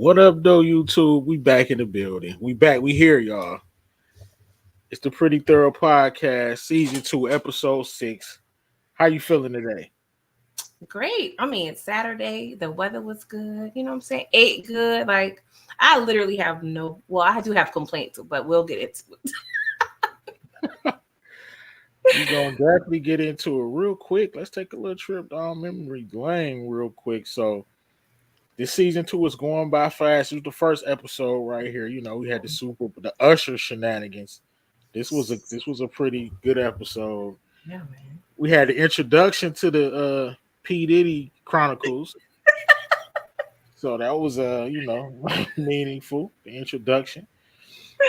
What up, though, YouTube? We back in the building. We back. We here, y'all. It's the Pretty Thorough Podcast, Season 2, Episode 6. How you feeling today? Great. I mean, it's Saturday. The weather was good. You know what I'm saying? Ate good. Like, I literally have I do have complaints, but we'll get into it. We're going to definitely get into it real quick. Let's take a little trip down memory lane real quick. So, this Season 2 is going by fast. It was the first episode right here. You know, we had the Usher shenanigans. This was a pretty good episode. Yeah, man. We had the introduction to the P. Diddy Chronicles. So that was meaningful. The introduction.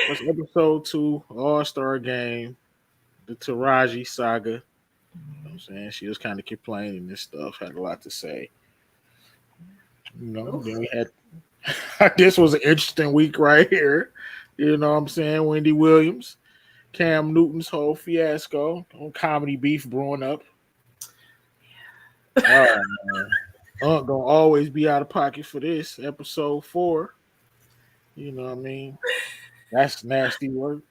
That's episode 2, All-Star Game, the Taraji saga. You know what I'm saying? She was kind of complaining and stuff, had a lot to say. You know, then we had this was an interesting week right here. You know what I'm saying? Wendy Williams, Cam Newton's whole fiasco on comedy beef brewing up. Oh, man. Gonna always be out of pocket for this episode 4. You know what I mean? That's nasty work.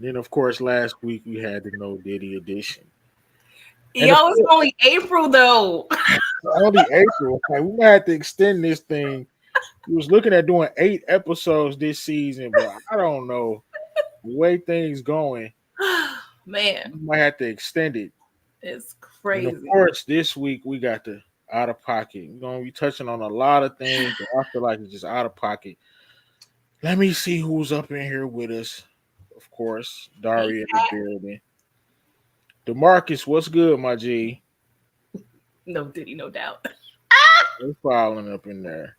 Then, of course, last week we had the No Diddy edition. Yo, it's only April though. Only April. Okay, we might have to extend this thing. We was looking at doing 8 episodes this season, but I don't know the way things going. Man, we might have to extend it. It's crazy. And of course, this week we got the out of pocket. We're gonna be touching on a lot of things that I feel like it's just out of pocket. Let me see who's up in here with us. Of course, Daria in the building. DeMarcus, what's good, my G? No Diddy, no doubt. They're following up in there.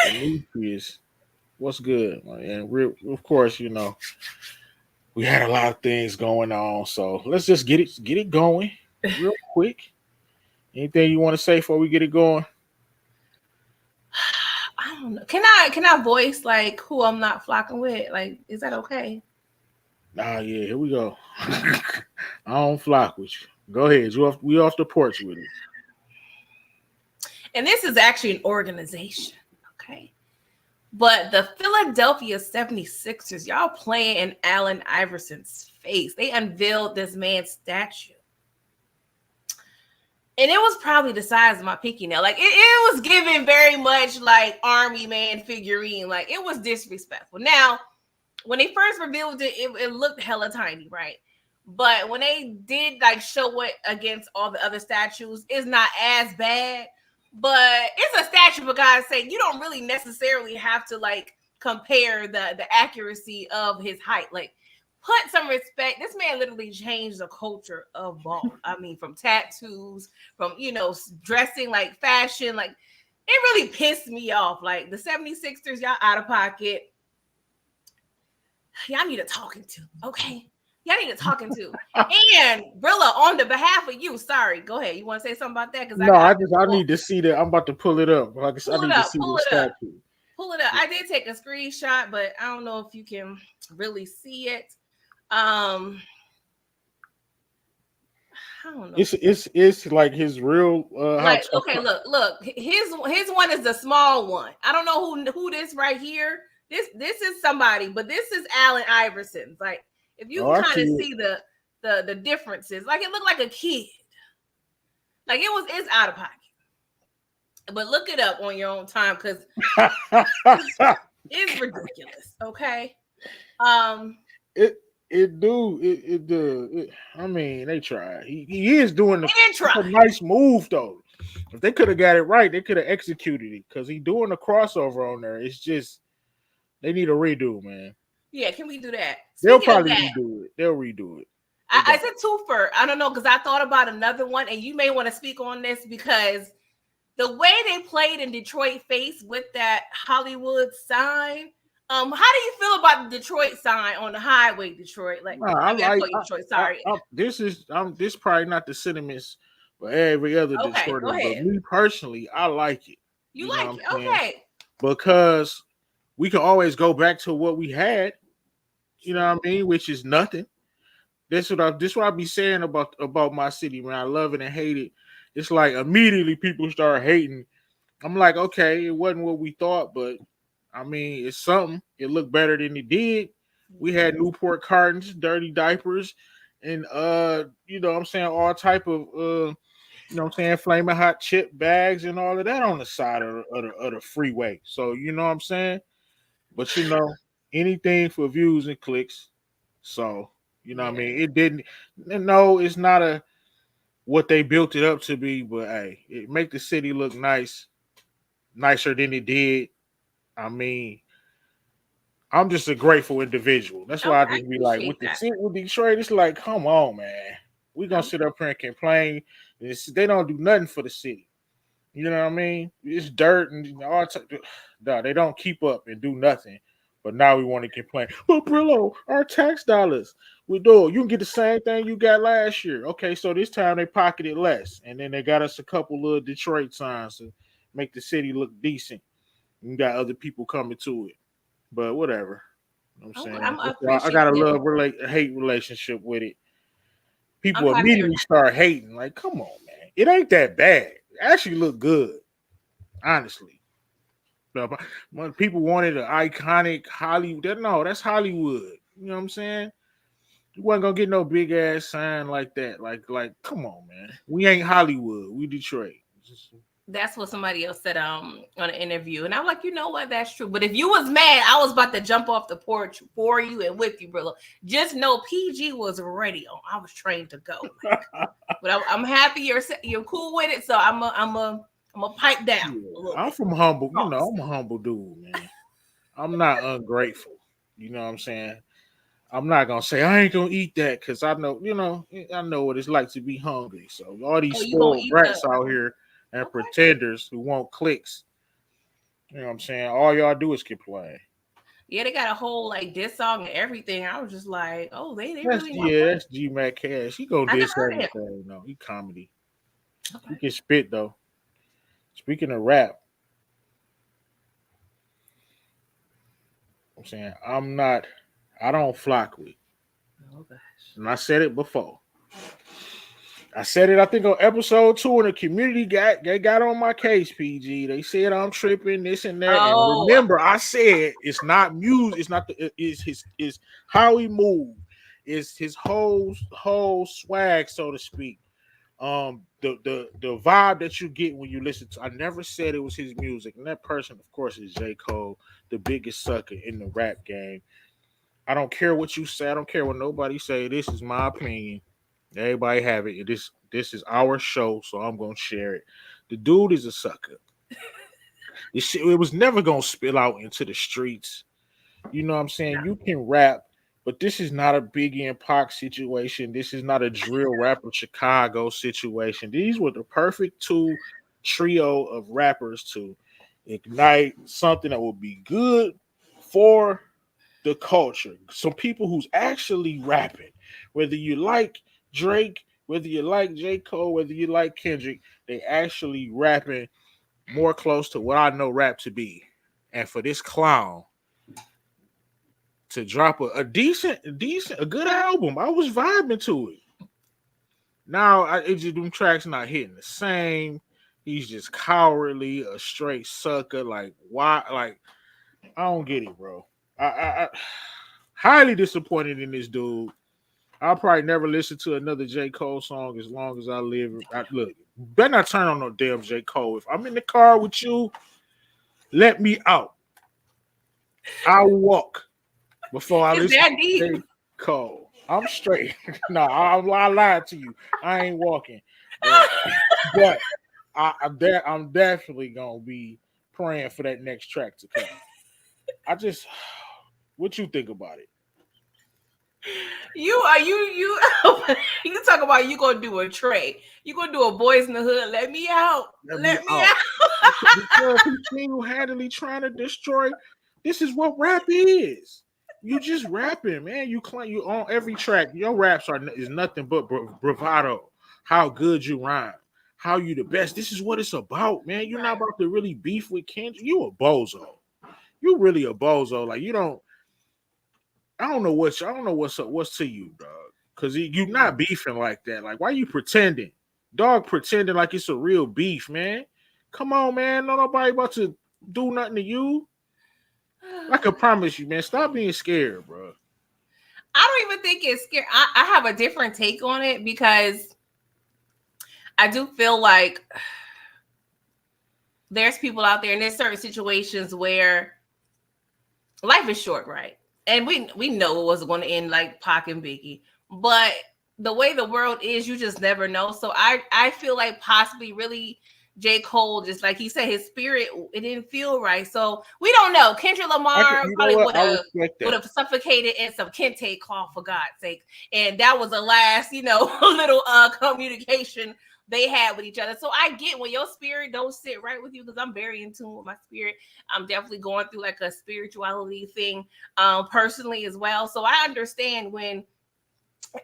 Demetrius, what's good? And of course, you know, we had a lot of things going on, so let's just get it going real quick. Anything you want to say before we get it going? I don't know. Can I voice like who I'm not flocking with? Like, is that okay? Nah, yeah, here we go. I don't flock with you. Go ahead. We off the porch with it. And this is actually an organization, okay? But the Philadelphia 76ers, y'all playing in Allen Iverson's face. They unveiled this man's statue. And it was probably the size of my pinky nail. Like, it was given very much like Army Man figurine. Like, it was disrespectful. Now, when they first revealed it, it looked hella tiny, right? But when they did, like, show it against all the other statues, it's not as bad. But it's a statue, for God's sake. You don't really necessarily have to, like, compare the accuracy of his height. Like, put some respect. This man literally changed the culture of ball. I mean, from tattoos, from, you know, dressing, like, fashion. Like, it really pissed me off. Like, the 76ers, y'all out of pocket. Y'all need a talking to, okay? Y'all need a talking to. And Brilla, on the behalf of you, sorry, go ahead. You want to say something about that? Because I need to see that. I'm about to pull it up. I need to see the statue. Pull it up. I did take a screenshot, but I don't know if you can really see it. I don't know. It's like his real. Like, okay, look. His one is the small one. I don't know who this right here. This is somebody, but this is Allen Iverson's. Like, if you kind of see the differences, like, it looked like a kid. Like, it's out of pocket. But look it up on your own time, because it's ridiculous. Okay. I mean, they tried. He is doing a nice move though. If they could have got it right, they could have executed it, because he's doing a crossover on there. It's just they need a redo, man. Yeah, can we do that? They'll probably redo it. They'll redo it. I said twofer. I don't know, because I thought about another one, and you may want to speak on this, because the way they played in Detroit face with that Hollywood sign. How do you feel about the Detroit sign on the highway, Detroit? Like, Detroit. Sorry. This probably not the sentiments for every other Detroiter, but me personally, I like it. You like it, okay? Because we can always go back to what we had. You know what I mean? Which is nothing. This what I be saying about my city, man. I love it and hate it. It's like immediately people start hating I'm like, okay, it wasn't what we thought, but I mean, it's something. It looked better than it did. We had Newport cartons, dirty diapers, and what I'm saying, all type of what I'm saying, flaming hot chip bags and all of that on the side of the freeway. So you know what I'm saying? But anything for views and clicks. So, what I mean? It didn't no, it's not a what they built it up to be, but hey, it make the city look nicer than it did. I mean, I'm just a grateful individual. That's why I I just be like, appreciate with the that. city with Detroit, it's like, come on, man. We gonna sit up here and complain. They don't do nothing for the city. You know what I mean? It's dirt and all. No, they don't keep up and do nothing. But now we want to complain. But Brillo, our tax dollars, we do. You can get the same thing you got last year. Okay, so this time they pocketed less, and then they got us a couple little Detroit signs to make the city look decent. You got other people coming to it, but whatever. You know what I'm saying, I that's why I got a appreciate it. hate relationship with it. I'm People happy you're immediately start hating. Like, come on, man, it ain't that bad. It actually look good, honestly. When people wanted an iconic Hollywood, no, that's Hollywood. You know what I'm saying? You wasn't gonna get no big ass sign like that. Like, come on, man. We ain't Hollywood. We Detroit. That's what somebody else said on an interview, and I'm like, you know what, that's true. But if you was mad, I was about to jump off the porch for you and with you, bro. Just know PG was ready. I was trained to go. But I'm happy you're cool with it, so I'm a pipe down a little I'm bit. from humble. I'm a humble dude, man. I'm not ungrateful. You know what I'm saying? I'm not gonna say I ain't gonna eat that because I know, I know what it's like to be hungry. So all these Oh, you gonna spoiled eat brats the out here and okay? pretenders who want clicks, you know what I'm saying? All y'all do is complain. Yeah, they got a whole like diss song and everything. I was just like, oh, they really want. That's G Mac Cash. He gonna I never diss heard of him. everything. No, he comedy. He Okay. can spit though. Speaking of rap, I'm saying I don't flock with. Oh gosh. And I said it before. I said it, I think, on episode 2, and the community got on my case, PG. They said I'm tripping, this and that. And Oh, remember, I said it's not music, it's not it's his how he moved, it's his whole swag, so to speak. The vibe that you get when you listen to, I never said it was his music. And that person, of course, is J. Cole, the biggest sucker in the rap game. I don't care what you say, I don't care what nobody say. This is my opinion. Everybody have it. This is our show, so I'm gonna share it. The dude is a sucker. This shit, it was never gonna spill out into the streets. You know what I'm saying? You can rap, but this is not a Biggie and Pac situation. This is not a drill rapper Chicago situation. These were the perfect trio of rappers to ignite something that would be good for the culture. Some people who's actually rapping, whether you like Drake, whether you like J. Cole, whether you like Kendrick, they actually rapping more close to what I know rap to be. And for this clown to drop a decent, a good album, I was vibing to it. Now it's just them tracks not hitting the same. He's just cowardly, a straight sucker. Like why? Like I don't get it, bro. I highly disappointed in this dude. I'll probably never listen to another J. Cole song as long as I live. Look, better not turn on no damn J. Cole. If I'm in the car with you, let me out. I'll walk before I it's listen that to deep. J. Cole. I'm straight. No, I lied to you. I ain't walking. But I'm definitely gonna be praying for that next track to come. What you think about it? You you talk about you gonna do a trade. You gonna do a Boys in the Hood. Let me out. Let me Let me out. out. Because he's single-handedly trying to destroy. This is what rap is. You just rapping, man. You claim you on every track. Your raps is nothing but bravado. How good you rhyme. How you the best. This is what it's about, man. You're not about to really beef with Kendrick. You a bozo. You really a bozo. Like you don't. I don't know what's to you, dog. Cause you not beefing like that. Like why you pretending? Dog pretending like it's a real beef, man. Come on, man. No nobody about to do nothing to you. I can promise you, man. Stop being scared, bro. I don't even think it's scary. I have a different take on it because I do feel like there's people out there and there's certain situations where life is short, right? And we know it was going to end like Pac and Biggie, but the way the world is, you just never know. So I feel like possibly really J. Cole, just like he said, his spirit, it didn't feel right. So we don't know. Kendrick Lamar probably would have suffocated in some Kente call, for God's sake. And that was the last, little communication they had with each other. So I get when your spirit don't sit right with you, because I'm very in tune with my spirit. I'm definitely going through like a spirituality thing personally as well. So I understand when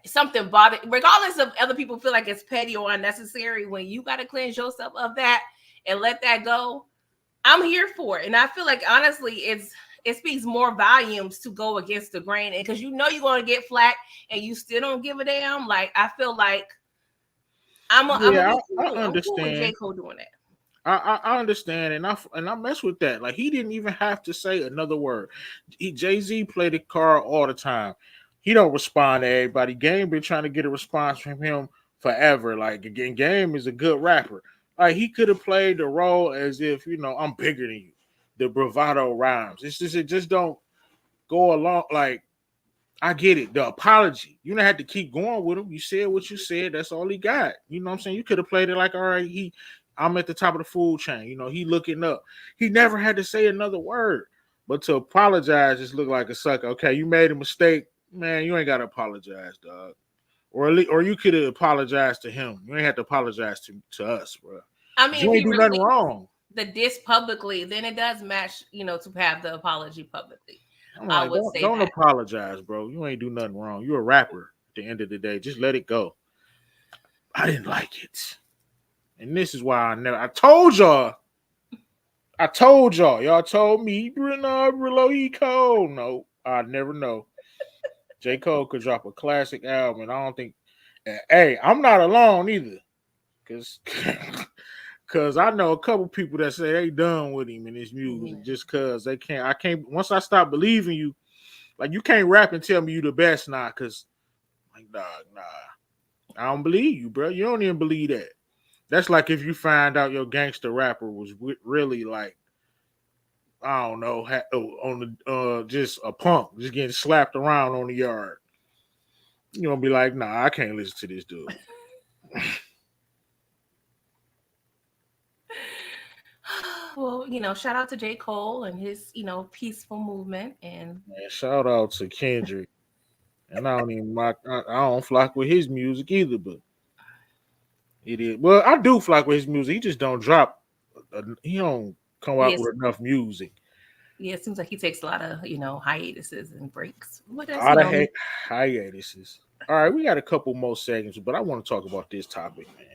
something bothered, regardless of other people feel like it's petty or unnecessary, when you got to cleanse yourself of that and let that go. I'm here for it. And I feel like honestly it speaks more volumes to go against the grain, and because you're going to get flack and you still don't give a damn. Like I feel like I understand. I'm cool with J. Cole doing that. I understand, and I mess with that. Like he didn't even have to say another word. Jay-Z played the card all the time. He don't respond to everybody. Game been trying to get a response from him forever. Like again, Game is a good rapper. Like he could have played the role as if I'm bigger than you. The bravado rhymes. It just don't go along. Like I get it. The apology. You don't have to keep going with him. You said what you said. That's all he got. You know what I'm saying? You could have played it like, all right, I'm at the top of the food chain. He looking up. He never had to say another word. But to apologize just look like a sucker. Okay, you made a mistake. Man, you ain't got to apologize, dog. Or you could have apologized to him. You ain't have to apologize to us, bro. I mean, you ain't do nothing wrong. The diss publicly, then it does match, to have the apology publicly. I would say don't apologize, bro. You ain't do nothing wrong. You're a rapper at the end of the day. Just let it go. I didn't like it. And this is why I told y'all. Y'all told me, below E. Cole. No, I never know. J. Cole could drop a classic album, and I don't think. Hey, I'm not alone either, because I know a couple people that say they done with him in his music just because they can't. I can't. Once I stop believing you, like you can't rap and tell me you the best now, because like nah, I don't believe you, bro. You don't even believe that. That's like if you find out your gangster rapper was really like, I don't know, on the just a punk, just getting slapped around on the yard. You're gonna be like, nah, I can't listen to this dude. Well, shout out to J. Cole and his, peaceful movement, and shout out to Kendrick. And I don't flock with his music either, but it is. Well, I do flock with his music. He just don't drop. He don't come out with enough music. Yeah, it seems like he takes a lot of, hiatuses and breaks. Hiatuses. All right, we got a couple more segments, but I want to talk about this topic, man.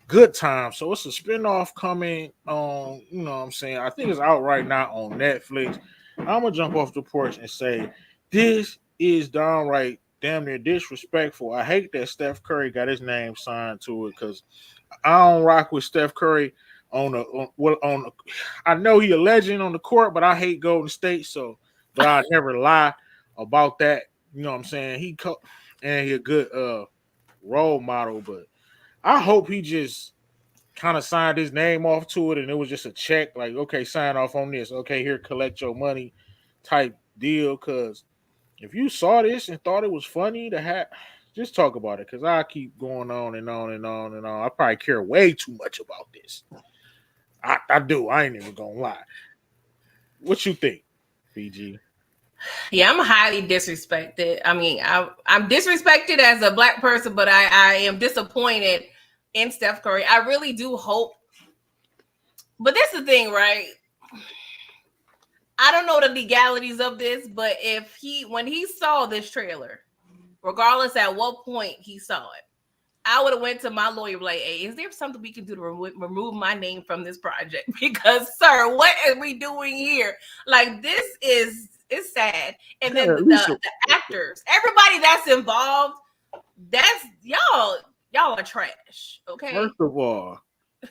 Good Time. So it's a spinoff coming on, you know what I'm saying? I think it's out right now on Netflix. I'm going to jump off the porch and say, this is downright damn near disrespectful. I hate that Steph Curry got his name signed to it because I don't rock with Steph Curry I know he a legend on the court, but I hate Golden State, but I never lie about that. You know what I'm saying? He a good role model, but I hope he just kind of signed his name off to it and it was just a check, like, okay, sign off on this. Okay, here, collect your money type deal. Because if you saw this and thought it was funny to have, just talk about it, because I keep going on and on and on and on. I probably care way too much about this. I do. I ain't even gonna lie. What you think, PG? Yeah, I'm highly disrespected. I mean, I'm disrespected as a Black person, but I am disappointed in Steph Curry. I really do hope. But this is the thing, right? I don't know the legalities of this, but when he saw this trailer, regardless at what point he saw it, I would have went to my lawyer like, hey, is there something we can do to remove my name from this project? Because, sir, what are we doing here? Like, it's sad. And then the actors, everybody that's involved, that's y'all are trash. Okay. First of all,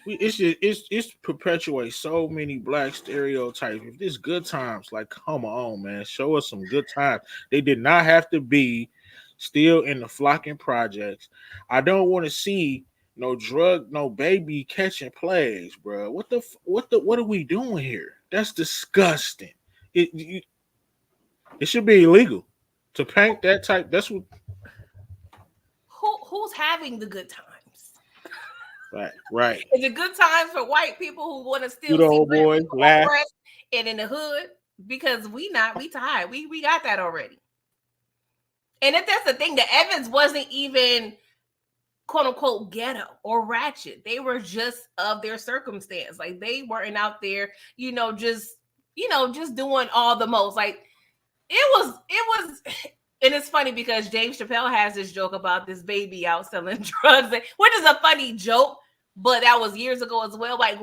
It's perpetuates so many black stereotypes. If this good times, like come on, man, show us some good times. They did not have to be still in the flocking projects. I don't want to see no drug, no baby catching plagues, bro. What are we doing here? That's disgusting. It should be illegal to paint that type. That's what. Who's having the good times? Right. Is it good times for white people who want to still Good see old boy laugh and in the hood? Because we tired. We got that already. And if that's the thing, the Evans wasn't even quote unquote ghetto or ratchet. They were just of their circumstance. Like they weren't out there, just doing all the most. Like it was and it's funny because Dave Chappelle has this joke about this baby out selling drugs, which is a funny joke, but that was years ago as well. Like,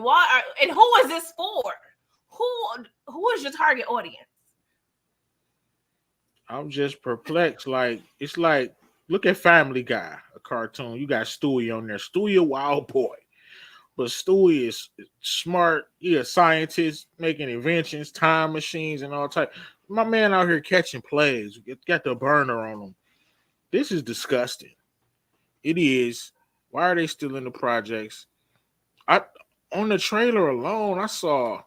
and who is this for? Who is your target audience? I'm just perplexed. Like, it's like, look at Family Guy, a cartoon. You got Stewie on there. Stewie a wild boy. But Stewie is smart. He a scientist making inventions, time machines, and all type. My man out here catching plays. Got the burner on him. This is disgusting. It is. Why are they still in the projects? On the trailer alone, I saw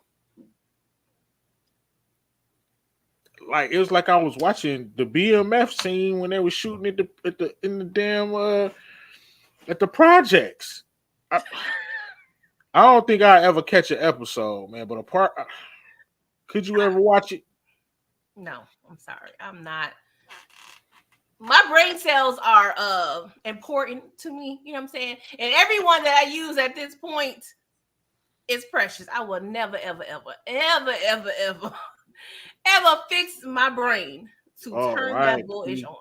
like it was like I was watching the BMF scene when they were shooting at the projects. I don't think I ever catch an episode, man. But could you ever watch it? No, I'm sorry. I'm not. My brain cells are important to me. You know what I'm saying? And everyone that I use at this point is precious. I will never, ever, ever, ever, ever, ever, ever fix my brain to turn that bullshit on.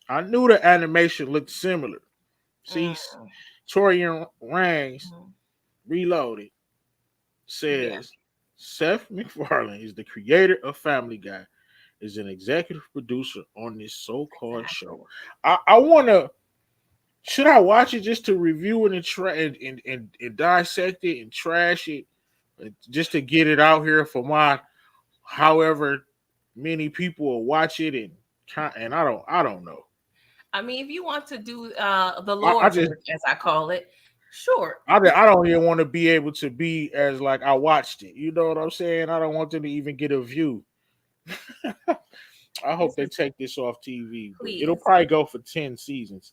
I knew the animation looked similar. See, Torian Rangs Reloaded says Seth MacFarlane is the creator of Family Guy, is an executive producer on this so-called show. I want to. Should I watch it just to review it and dissect it and trash it, just to get it out here for however many people will watch it and I don't know. I mean, if you want to do the Lord work, as I call it, sure. I don't even want to be able to be as like I watched it. You know what I'm saying? I don't want them to even get a view. I hope they take this off TV. It'll probably go for 10 seasons.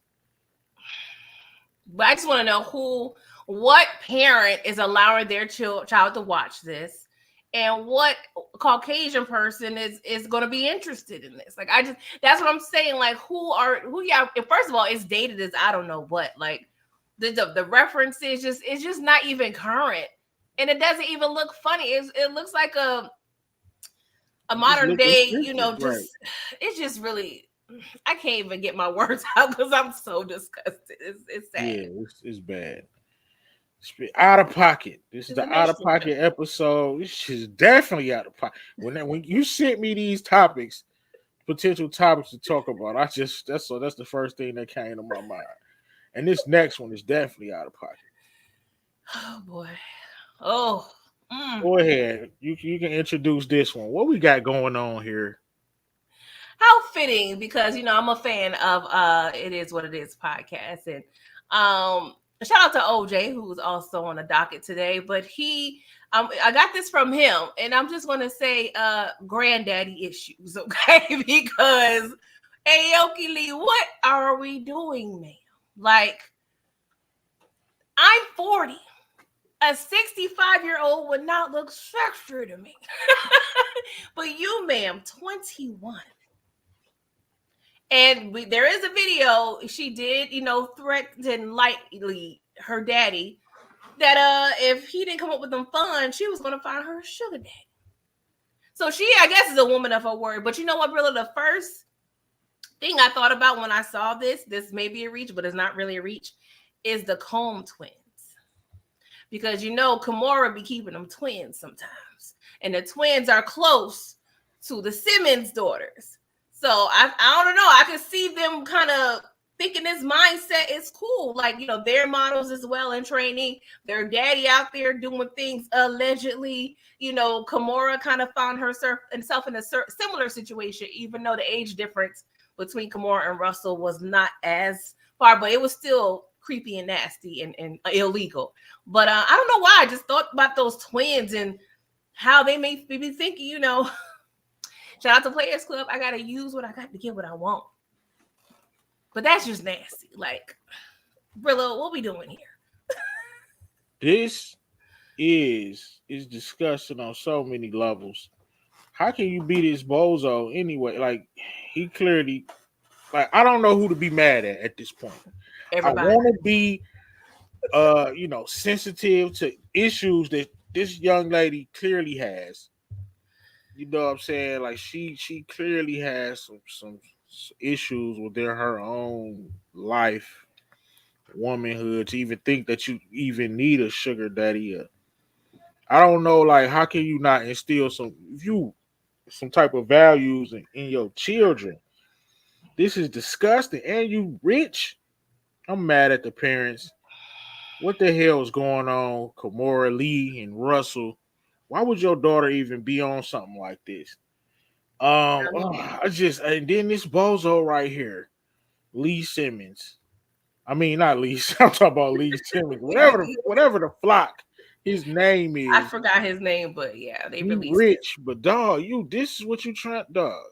But I just want to know what parent is allowing their child to watch this, and what Caucasian person is going to be interested in this. Like, that's what I'm saying. Like, first of all, it's dated as I don't know what. Like, the reference is just not even current, and it doesn't even look funny. It looks like a modern day, right. It's just really. I can't even get my words out because I'm so disgusted. It's sad. Yeah, it's bad. It's out of pocket. This is the out of pocket episode. This is definitely out of pocket. When you sent me these potential topics to talk about, that's the first thing that came to my mind. And this next one is definitely out of pocket. Oh boy. Oh. Go ahead. You can introduce this one. What we got going on here? How fitting, because I'm a fan of It Is What It Is podcast, and shout out to OJ, who's also on the docket today. But I got this from him, and I'm just going to say granddaddy issues, okay? Because Aoki Lee, what are we doing, ma'am? Like, I'm 40. A 65-year-old would not look sexy to me. But you, ma'am, 21. And there is a video. She did, threaten lightly her daddy that if he didn't come up with them funds, she was going to find her a sugar daddy. So she, I guess, is a woman of her word. But you know what, Brilla? The first thing I thought about when I saw this may be a reach, but it's not really a reach, is the Combe twins. Because, Kimora be keeping them twins sometimes. And the twins are close to the Simmons daughters. So I don't know. I could see them kind of thinking this mindset is cool. Like, they're models as well in training. Their daddy out there doing things allegedly. Kimora kind of found herself in a similar situation, even though the age difference between Kimora and Russell was not as far, but it was still creepy and nasty and illegal. But I don't know why. I just thought about those twins and how they may be thinking, shout out to Players Club. I got to use what I got to get what I want. But that's just nasty. Like, Brillo, what we doing here? This is disgusting on so many levels. How can you be this bozo anyway? Like, he clearly, like, I don't know who to be mad at this point. Everybody. I want to be, sensitive to issues that this young lady clearly has. You know what I'm saying? Like, she clearly has some issues within her own life, womanhood, to even think that you even need a sugar daddy. I don't know, like, how can you not instill some type of values in your children? This is disgusting. And you rich. I'm mad at the parents. What the hell is going on, Kimora Lee and Russell? Why would your daughter even be on something like this? And then this bozo right here, Lee Simmons. I mean, not Lee. I'm talking about Lee Simmons. Whatever the flock his name is. I forgot his name, but yeah, they released rich, it. But dog, this is what you trying, dog.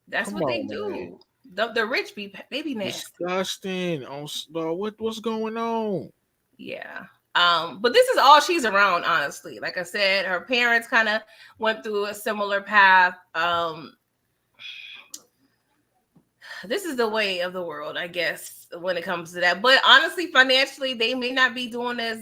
That's what they do. The rich they be nasty. Disgusting. What's going on? Yeah. But this is all she's around, honestly. Like I said, her parents kind of went through a similar path. This is the way of the world, I guess, when it comes to that. But honestly, financially, they may not be doing as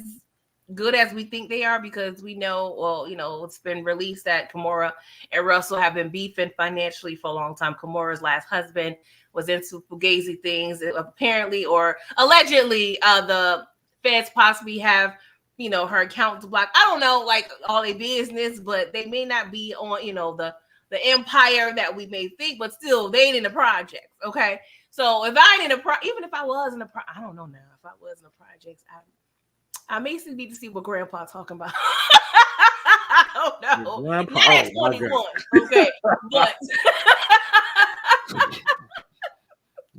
good as we think they are, because we know, it's been released that Kimora and Russell have been beefing financially for a long time. Kimora's last husband was into fugazi things, apparently, or allegedly, the feds possibly have, her accounts blocked. I don't know, like, all their business, but they may not be on, the empire that we may think, but still, they ain't in the projects, okay? So if I ain't in even if I was in the I don't know now. If I was in the projects, I may need to see what Grandpa talking about. I don't know. Grandpa, not at 21, okay? But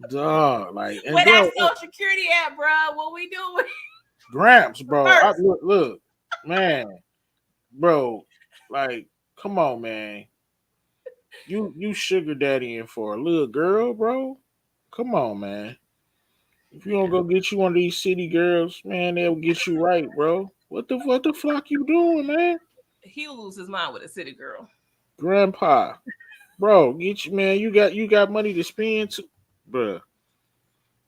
dog, like, where that Social Security at, bro? What we doing? Gramps, bro. Look, man, bro. Like, come on, man. You sugar daddying for a little girl, bro. Come on, man. If you don't go get you one of these city girls, man, they'll get you right, bro. What the fuck you doing, man? He'll lose his mind with a city girl. Grandpa, bro, get you, man. You got money to spend, bro.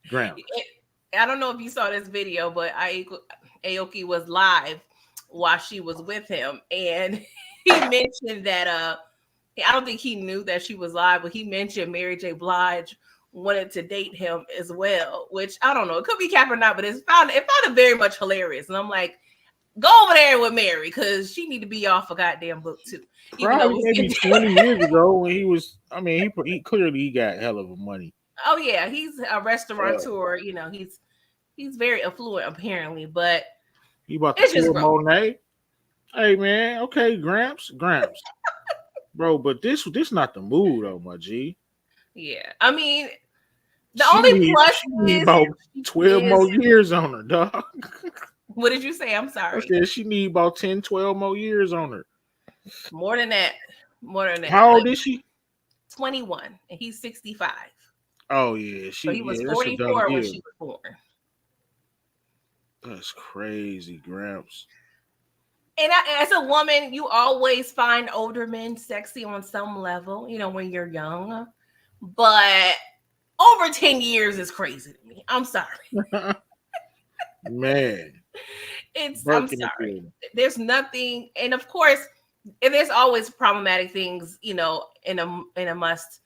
Grandpa. I don't know if you saw this video, but Aoki was live while she was with him, and he mentioned that I don't think he knew that she was live, but he mentioned Mary J. Blige wanted to date him as well, which I don't know. It could be cap or not, but it found it very much hilarious. And I'm like, go over there with Mary, because she need to be off a goddamn book too. Probably maybe 20 years ago when he was, I mean, he clearly got hell of a money. Oh yeah, he's a restaurateur. He's very affluent apparently, but he about to kill Monet. Hey man, okay, Gramps. Bro, but this not the mood though, my G. Yeah, I mean, the only plus is about 12 more years on her, dog. What did you say? I'm sorry. I said she need about 10, 12 more years on her. More than that. How old is she? 21, and he's 65. Oh yeah, he was 44 when she was born. That's crazy, Gramps. And as a woman, you always find older men sexy on some level, when you're young. But over 10 years is crazy to me. I'm sorry. Man. I'm sorry. There's nothing, and of course, there's always problematic things, in a must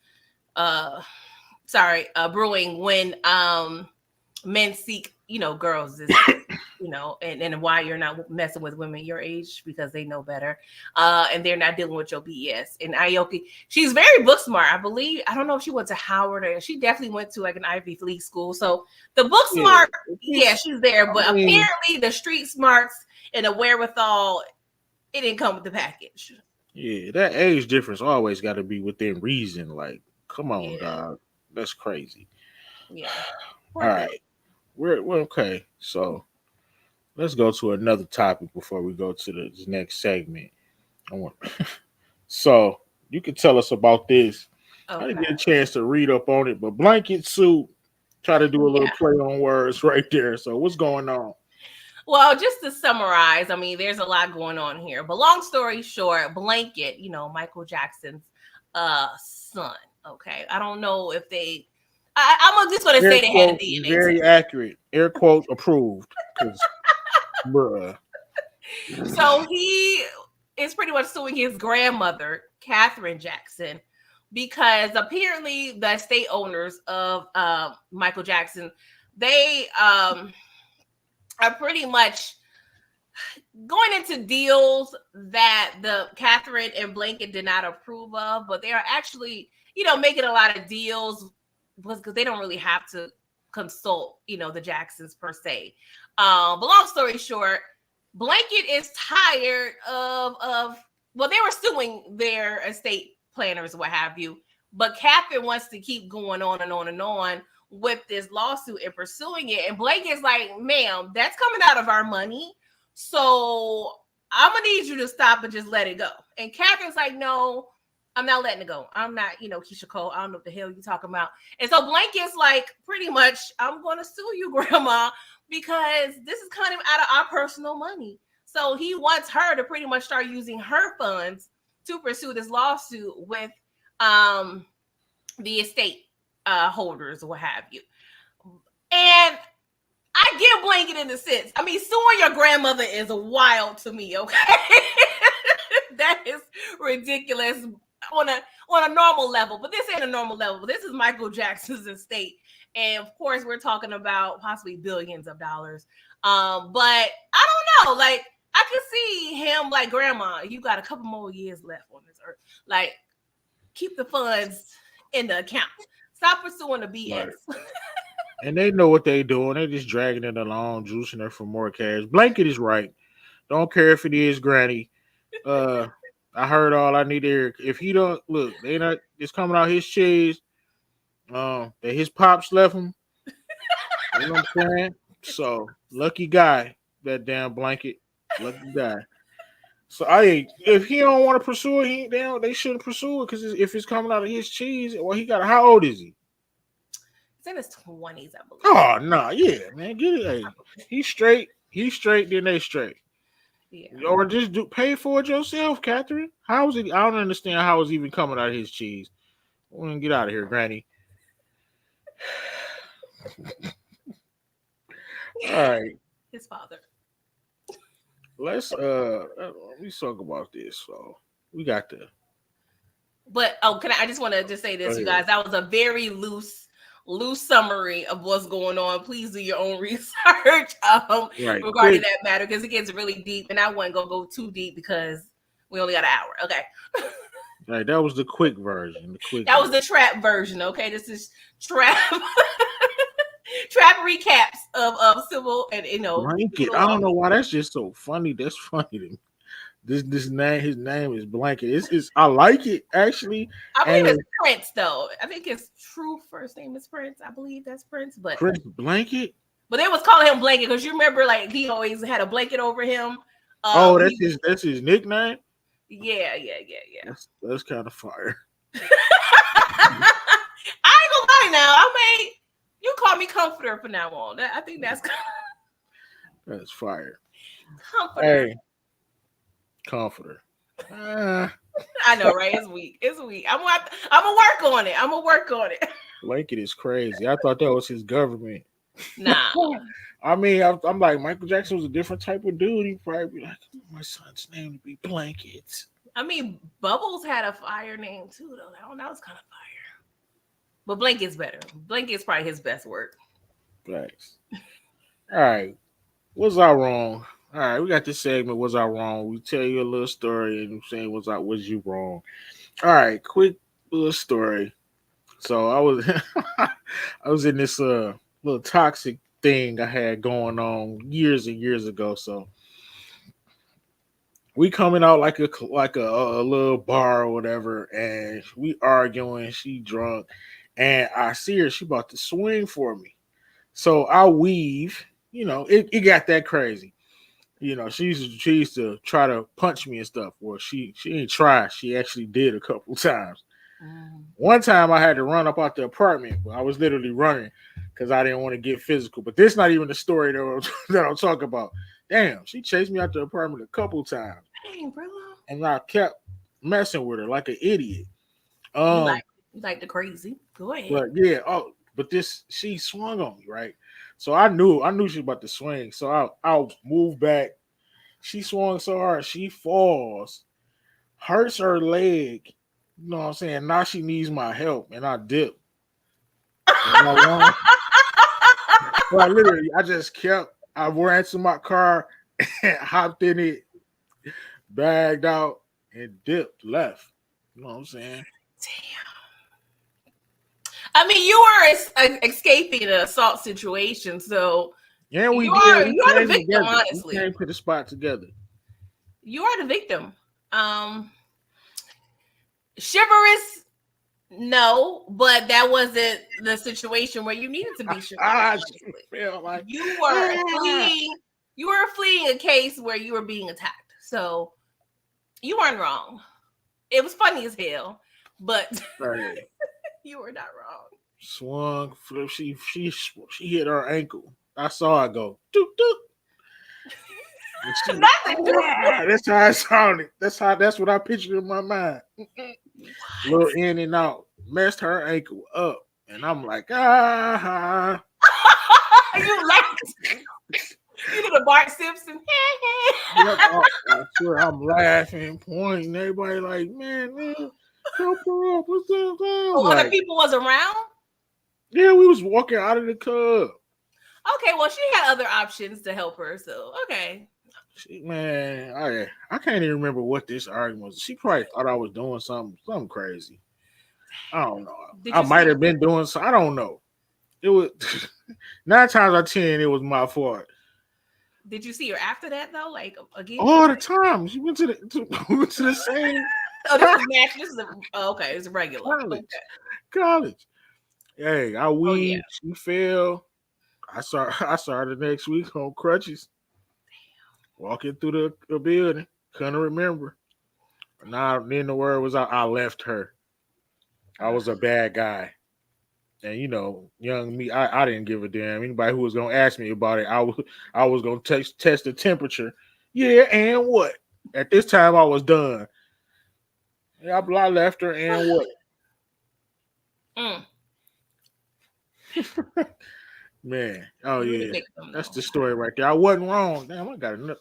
brewing when men seek, girls. you know, and why you're not messing with women your age because they know better, and they're not dealing with your BS. And Aoki, she's very book smart, I believe. I don't know if she went to Howard or she definitely went to like an Ivy League school. So the book Yeah, smart, yeah, she's there, I but mean, apparently the street smarts and the wherewithal, it didn't come with the package. yeah, that age difference always got to be within reason. Like, come on, Yeah, dog, that's crazy. yeah. All Poor thing. right, we're okay. So let's go to another topic before we go to the next segment. I want so you can tell us about this. I didn't Okay. get a chance to read up on it, but blanket suit. Try to do a little Yeah. play on words right there. So what's going on? Well, just to summarize, I mean, there's a lot going on here. But long story short, Blanket, you know, Michael Jackson's son. Okay. I don't know if I'm just gonna Air say they had a quote DNA very test. accurate. Air quote approved. Because bruh. So he is pretty much suing his grandmother, Catherine Jackson, because apparently the estate owners of Michael Jackson, they are pretty much going into deals that the Catherine and Blanket did not approve of, but they are actually, you know, making a lot of deals because they don't really have to consult, you know, the Jacksons per se. But long story short, Blanket is tired of well, they were suing their estate planners, what have you, but Catherine wants to keep going on and on and on with this lawsuit and pursuing it. And Blanket's like, ma'am, that's coming out of our money. So I'm gonna need you to stop and just let it go. And Catherine's like, no, I'm not letting it go. I'm not, you know, Keisha Cole. I don't know what the hell you're talking about. And so Blanket's like, pretty much, I'm gonna sue you, grandma, because this is kind of out of our personal money. So he wants her to pretty much start using her funds to pursue this lawsuit with um the estate holders or what have you. And I get Blanket in the sense. I mean, suing your grandmother is wild to me, okay? That is ridiculous on a normal level, but this ain't a normal level. This is Michael Jackson's estate. And of course, we're talking about possibly billions of dollars. But I don't know. Like, I could see him like, grandma, you got a couple more years left on this earth. Like, keep the funds in the account. Stop pursuing the BS. Right. And they know what they doing. They just dragging it along, juicing her for more cash. Blanket is right. Don't care if it is Granny. Uh, I heard all I need to hear. If he don't look, they not. It's coming out his cheese. That his pops left him. You know what I'm saying? So lucky guy, that damn Blanket. Lucky guy. So if he don't want to pursue it, they shouldn't pursue it because if it's coming out of his cheese, well, he got. How old is he? He's in his 20s, I believe. Oh no, yeah, man, get it. Hey, he's straight. He's straight. Then they straight. Yeah. Or just pay for it yourself, Catherine. How is it? I don't understand how it's even coming out of his cheese. We're gonna get out of here, Granny. All right, His father. let's talk about this. So we got the But I just want to just say this, go you ahead. guys. That was a very loose summary of what's going on. Please do your own research Right, regarding quick. that matter because it gets really deep, and I wasn't gonna go too deep because we only got an hour. Okay, Right, that was the quick version. The quick. that was Version. the trap version. Okay, this is trap trap recaps of civil and Blanket. I don't know why that's just so funny. That's funny to me. This name, his name is Blanket. It's I like it actually. I believe And it's Prince though. I think his true first name is Prince. I believe that's Prince, but Prince Blanket. they was calling him Blanket because you remember, like he always had a blanket over him. Oh, He, that's his nickname. yeah. That's kind of fire. I ain't gonna lie now. I mean, you call me Comforter from now on. I think that's That's fire. Comforter. Hey, comforter. Ah, I know, right? It's weak. It's weak. I'm gonna work on it. I'm gonna work on it. Blanket is crazy. I thought that was his government. Nah. I mean, I'm like Michael Jackson was a different type of dude. He probably be like, my son's name to be Blanket. I mean, Bubbles had a fire name too, though. That was kind of fire. But Blanket's better. Blanket's probably his best work. Thanks. All right. Was I wrong? All right, we got this segment. Was I wrong? We tell you a little story and saying was you wrong? All right, quick little story. So I was I was in this little toxic thing I had going on years and years ago. So we coming out like a little bar or whatever, and we arguing. She drunk, and I see her. She about to swing for me. So I weave. It got that crazy. She used to try to punch me and stuff. Well, she ain't try. She actually did a couple times. Mm. One time I had to run up out the apartment. I was literally running because I didn't want to get physical. But this not even the story that I'm talking about. Damn, she chased me out the apartment a couple times, Dang, bro. and I kept messing with her like an idiot. You Um, like you like the crazy. Go ahead. but yeah, but this she swung on me, right? So I knew she was about to swing. So I'll move back. She swung so hard, she falls, hurts her leg. You know what I'm saying? Now she needs my help, and I dip. And I run. Well, literally, I ran to my car, and hopped in it, bagged out, and dipped left. You know what I'm saying? Damn. I mean, you were escaping an assault situation, so Yeah, we you did. are We you are the came victim. together. We Honestly, came to the spot together. you are the victim. Chivalrous, no, but that wasn't the situation where you needed to be chivalrous. She felt like You were ah. fleeing. You were fleeing a case where you were being attacked, so you weren't wrong. It was funny as hell, but Right. you were not wrong. Swung, flip. She hit her ankle. I saw it go. Doop, doop. Not the That's how it sounded. That's what I pictured in my mind. Little in and out. Messed her ankle up. And I'm like, You laughed. You did a Bart Simpson. Yep, I swear I'm laughing, pointing. Everybody like, man, help her up. What's that? I'm Oh, other like, people was around. yeah, we was walking out of the club. Okay, well, she had other options to help her, so okay. Man, I can't even remember what this argument was. She probably thought I was doing something crazy. I don't know. Did I you might see? have been doing so. I don't know. It was 9 times out of 10, it was my fault. Did you see her after that though? Like again? All the time. She went to the same Oh, this is match. This is okay. It's a regular. college. Okay. College. Hey, I Oh yeah. weaved. She fell. I saw her the next week on crutches, walking through the building. Couldn't remember. Now then the word was out. I left her. I was a bad guy. And young me, I didn't give a damn. Anybody who was gonna ask me about it, I was gonna test the temperature. Yeah, and what? At this time, I was done. Yeah, I left her, and what? Mm. Man, oh You were the yeah, victim that's though. the story right there. I wasn't wrong. Damn, I got another.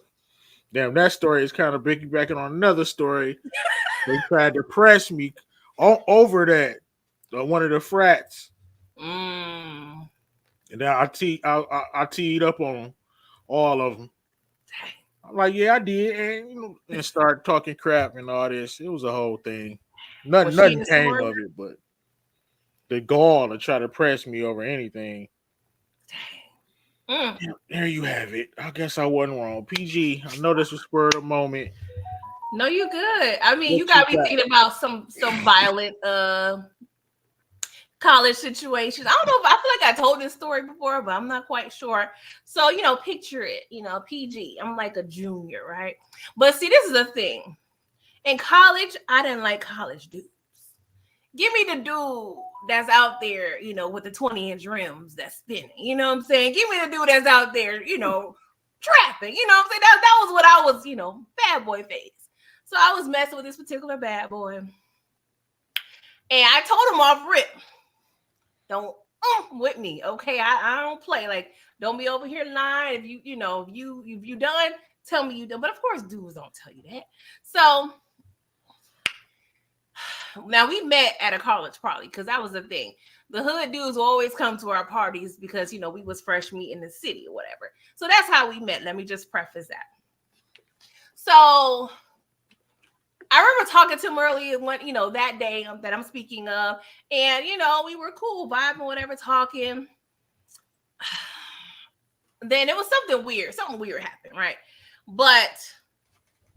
Damn, that story is kind of piggybacking on another story. They tried to press me over that one of the frats, Mm. and then I teed up on them, all of them. I'm like, yeah, I did, and start talking crap and all this. It was a whole thing. Was Nothing, she in nothing the came store? of it, but the gall to try to press me over anything. Mm. There you have it. I guess I wasn't wrong. PG, I know this was spur of the moment. No, you good. I mean, What you you got me got? thinking about some violent college situations. I don't know if I feel like I told this story before, but I'm not quite sure. So, picture it, PG. I'm like a junior, right? But see, this is the thing. In college, I didn't like college dudes. Give me the dude that's out there, with the 20-inch rims that's spinning. You know what I'm saying? Give me the dude that's out there, trapping. You know what I'm saying? That was what I was, bad boy phase. So I was messing with this particular bad boy. And I told him off rip, don't with me, okay? I don't play. Like, don't be over here lying. If you done, tell me you done. But of course, dudes don't tell you that. So now we met at a college party because that was the thing. the hood dudes will always come to our parties because, you know, we was fresh meat in the city or whatever. So that's how we met. Let me just preface that. So I remember talking to him earlier when, you know, that day that I'm speaking of, and, you know, we were cool, vibing, whatever, talking. Then it was something weird happened, right? But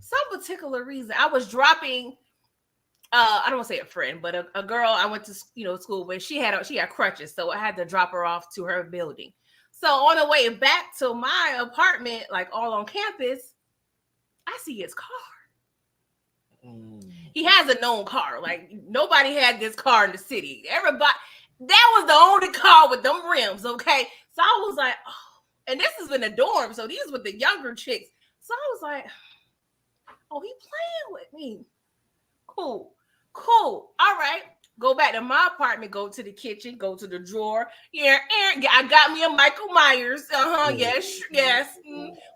some particular reason I was dropping, I don't want to say a friend, but a girl I went to, you know, school with. She had crutches, so I had to drop her off to her building. So on the way back to my apartment, like all on campus, I see his car. He has a known car. Like nobody had this car in the city. Everybody, that was the only car with them rims. Okay, so I was like, oh. And this is in the dorm, so these were the younger chicks. So I was like, oh, he playing with me. Cool. All right. Go back to my apartment, go to the kitchen, go to the drawer. Yeah, I got me a Michael Myers. Yes.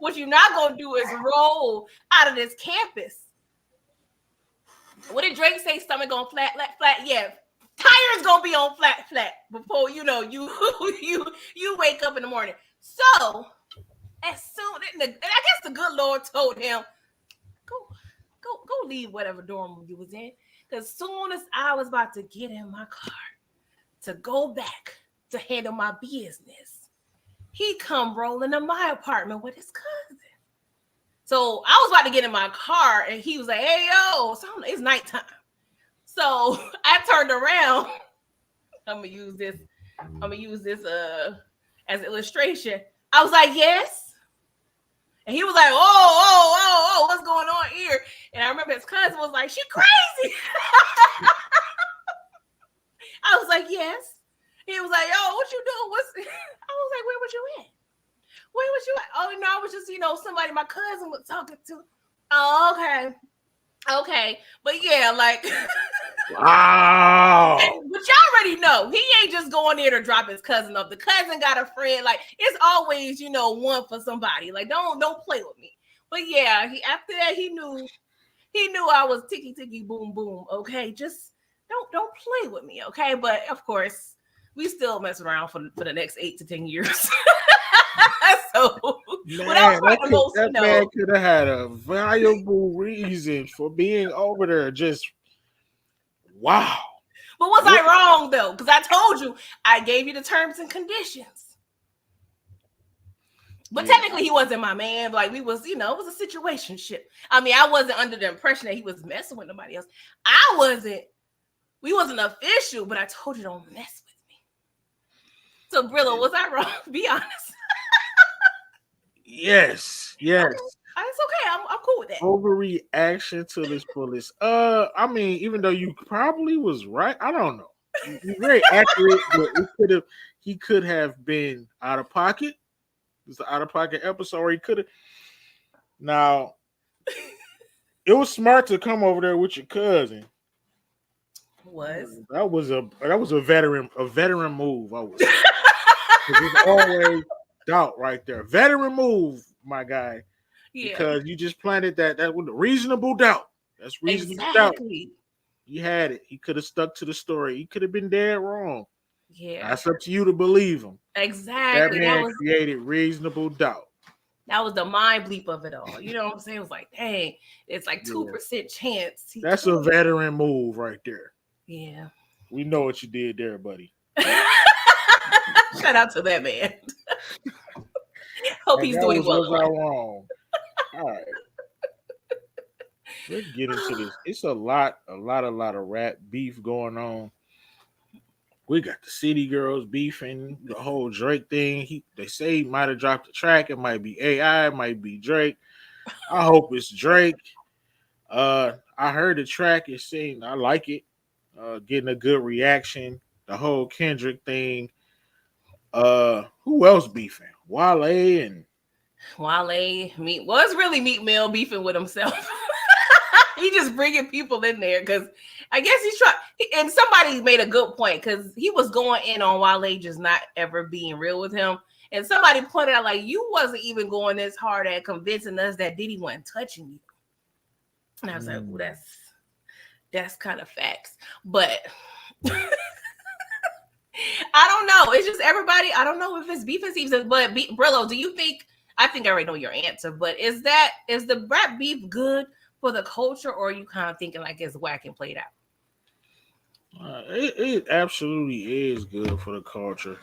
What you're not going to do is roll out of this campus. What did Drake say? Stomach going flat? Yeah. Tires going to be on flat before, you know, you wake up in the morning. So, as soon, and I guess the good Lord told him, go leave whatever dorm you was in. Because as soon as I was about to get in my car to go back to handle my business, he come rolling to my apartment with his cousin. So I was about to get in my car, and he was like, "Hey, yo!" So it's nighttime. So I turned around. I'm gonna use this as an illustration. I was like, "Yes," and he was like, "Oh, what's going on here?" And I remember his cousin was like, "She crazy." I was like, "Yes." He was like, "Yo, what you doing?" I was like, "Where was you at? Where was you at?" "Oh, no, I was just, you know, somebody my cousin was talking to." "Oh, okay." But yeah, like, wow. But y'all already know he ain't just going there to drop his cousin up. The cousin got a friend. Like, it's always, you know, one for somebody. Like, don't play with me. But yeah, after that he knew I was ticky boom boom. Okay, just don't play with me. Okay, but of course we still mess around for the next 8 to 10 years. So man, that man could have had a valuable reason for being over there. Just wow. But was I wrong though? Because I told you I gave you the terms and conditions. But technically he wasn't my man. Like, we was, you know, it was a situationship. I mean, I wasn't under the impression that he was messing with nobody else. We wasn't official, but I told you don't mess with me. So Brillo, was I wrong? Be honest. Yes. It's okay. I'm cool with that. Overreaction to this fullest. I mean, even though you probably was right, I don't know. You're very accurate, but he could have been out of pocket. It's an out of pocket episode where he could have. Now, it was smart to come over there with your cousin. That was a veteran move. I was. There's always doubt right there. Veteran move, my guy. Yeah. Because you just planted that was a reasonable doubt. That's reasonable doubt. He had it. He could have stuck to the story. He could have been dead wrong. Yeah. That's up to you to believe him. Exactly. That man created reasonable doubt. That was the mind bleep of it all. You know what I'm saying? It was like, dang, it's like 2% chance. That's a veteran move right there. Yeah. We know what you did there, buddy. Shout out to that man. Hope he's doing well. Was I wrong? All right. Let's get into this. It's a lot of rap beef going on. We got the City Girls beefing, the whole Drake thing. They say he might have dropped the track. It might be AI, it might be Drake. I hope it's Drake. I heard the track. It seemed I like it. Getting a good reaction. The whole Kendrick thing. Who else beefing? Wale. It's really Meek Mill beefing with himself. He just bringing people in there because I guess he's trying. And somebody made a good point because he was going in on Wale just not ever being real with him. And somebody pointed out, like, you wasn't even going this hard at convincing us that Diddy wasn't touching you. And I was like, well, that's kind of facts. But I don't know. It's just everybody. I don't know if it's beef and season, but Brillo, do you think? I think I already know your answer, but is the rap beef good for the culture, or are you kind of thinking like it's whack and played out? It absolutely is good for the culture.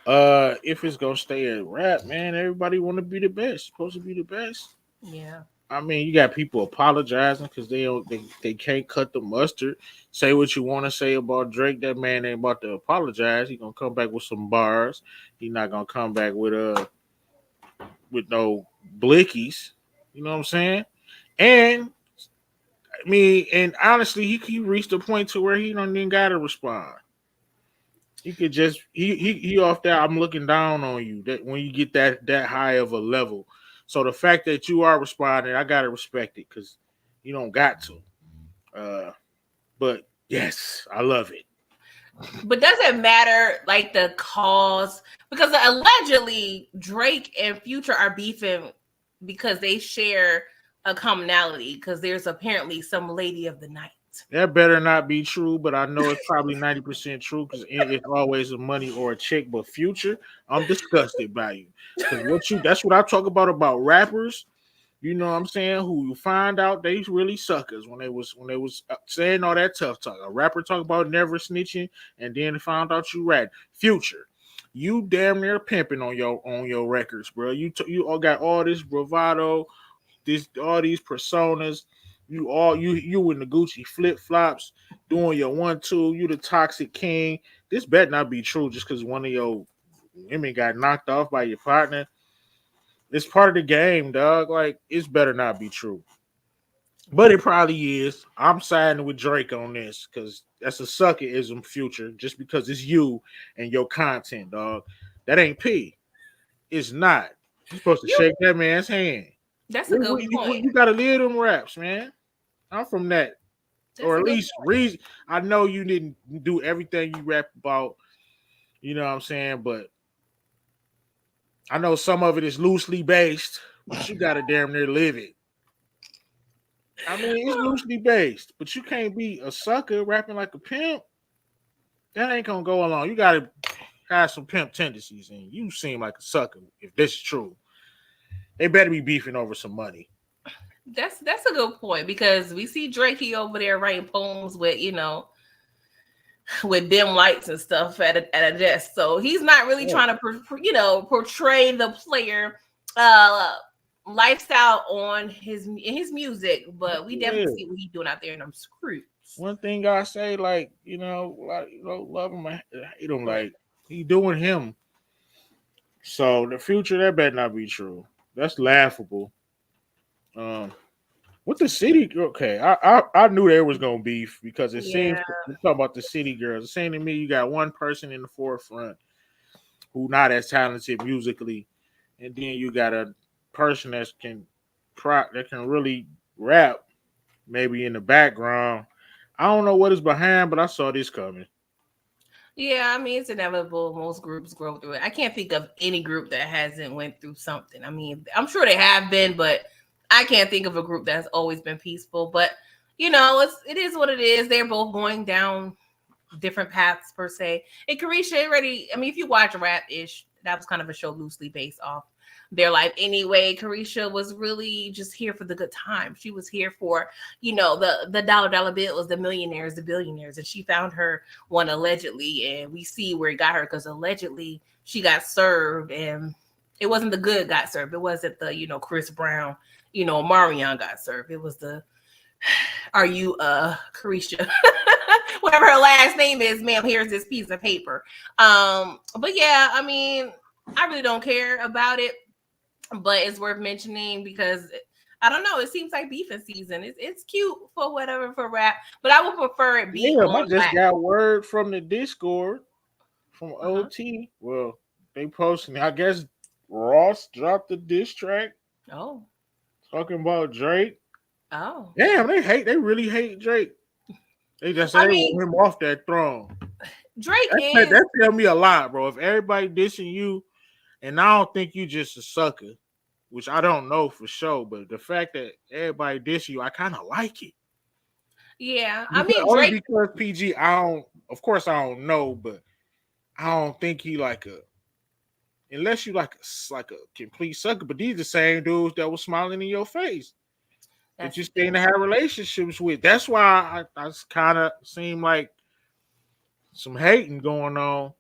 If it's gonna stay at rap, man, everybody want to be the best. Supposed to be the best. Yeah. I mean, you got people apologizing because they can't cut the mustard. Say what you want to say about Drake. That man ain't about to apologize. He gonna come back with some bars. He not gonna come back with no blickies. You know what I'm saying? And I mean, and honestly, he reached a point to where he don't even gotta respond. He could just he off that. I'm looking down on you. That when you get that high of a level. So the fact that you are responding, I gotta respect it because you don't got to. But yes, I love it. But does it matter like the cause? Because allegedly Drake and Future are beefing because they share a commonality. Because there's apparently some lady of the night. That better not be true, but I know it's probably 90% true because it's always a money or a chick. But Future, I'm disgusted by you because that's what I talk about rappers. You know what I'm saying? Who you find out they really suckers when they was saying all that tough talk. A rapper talk about never snitching, and then found out you rat. Future, you damn near pimping on your records, bro. You all got all this bravado, all these personas. You in the Gucci flip flops doing your 1-2. You the toxic king. This better not be true just because one of your women got knocked off by your partner. It's part of the game, dog. Like, it's better not be true. But it probably is. I'm siding with Drake on this because that's a suckerism Future just because it's you and your content, dog. That ain't P. It's not. You're supposed to shake that man's hand. That's a good point. You gotta live them raps, man. I'm from that. That's or at least reason. I know you didn't do everything you rap about, you know what I'm saying, but I know some of it is loosely based, but you gotta damn near live it. I mean, it's loosely based, but you can't be a sucker rapping like a pimp. That ain't gonna go along. You gotta have some pimp tendencies, and you seem like a sucker if this is true. They better be beefing over some money. That's a good point because we see Drake over there writing poems with with dim lights and stuff at a desk, so he's not really trying to portray the player lifestyle on his music, but we definitely see what he's doing out there in them screws. One thing I say, love him, I hate him, like he doing him. So the Future, that better not be true. That's laughable. What the city? Okay, I knew there was gonna beef because it seems we're talking about the city girls. It seems to me you got one person in the forefront who not as talented musically, and then you got a person that can really rap, maybe in the background. I don't know what is behind, but I saw this coming. Yeah, I mean it's inevitable. Most groups grow through it. I can't think of any group that hasn't went through something. I mean, I'm sure they have been, but I can't think of a group that's always been peaceful. But it is what it is. They're both going down different paths per se. And Caresha already, I mean, if you watch Rap-ish, that was kind of a show loosely based off their life anyway. Caresha was really just here for the good time. She was here for, the dollar bills, the millionaires, the billionaires, and she found her one allegedly, and we see where it got her because allegedly she got served, and it wasn't the good got served. It wasn't the Chris Brown, Marion got served. It was the are you Caresha? Whatever her last name is, ma'am, here's this piece of paper. But yeah, I mean, I really don't care about it, but it's worth mentioning because I don't know. It seems like beefing season. It's cute for whatever for rap, but I would prefer it be. Yeah, I just got word from the Discord from OT. Well, they posting. I guess Ross dropped the diss track. Oh, talking about Drake. Oh, damn! They really hate Drake. They just want him off that throne. Drake that tell me a lot, bro. If everybody dissing you, and I don't think you just a sucker, which I don't know for sure, but the fact that everybody diss you, I kind of like it. Yeah, I mean, only because PG, of course I don't know, but I don't think he like a unless you like a complete sucker. But these the same dudes that was smiling in your face that That's you the staying thing. to have relationships with. That's why I kind of seem like some hating going on.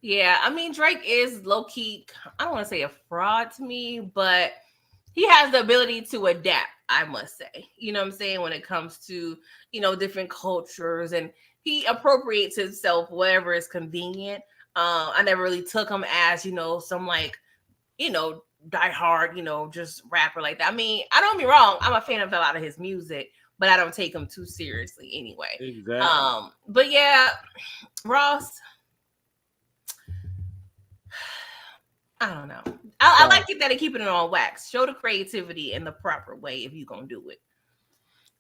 Yeah, I mean Drake is low key. I don't want to say a fraud to me, but he has the ability to adapt. I must say, you know what I'm saying, when it comes to different cultures, and he appropriates himself whatever is convenient. I never really took him as some like die hard just rapper like that. I mean, I don't be wrong. I'm a fan of a lot of his music, but I don't take him too seriously anyway. Exactly. But yeah, Ross, I don't know. I like Stop. it that they keeping it on wax. Show the creativity in the proper way if you're gonna do it.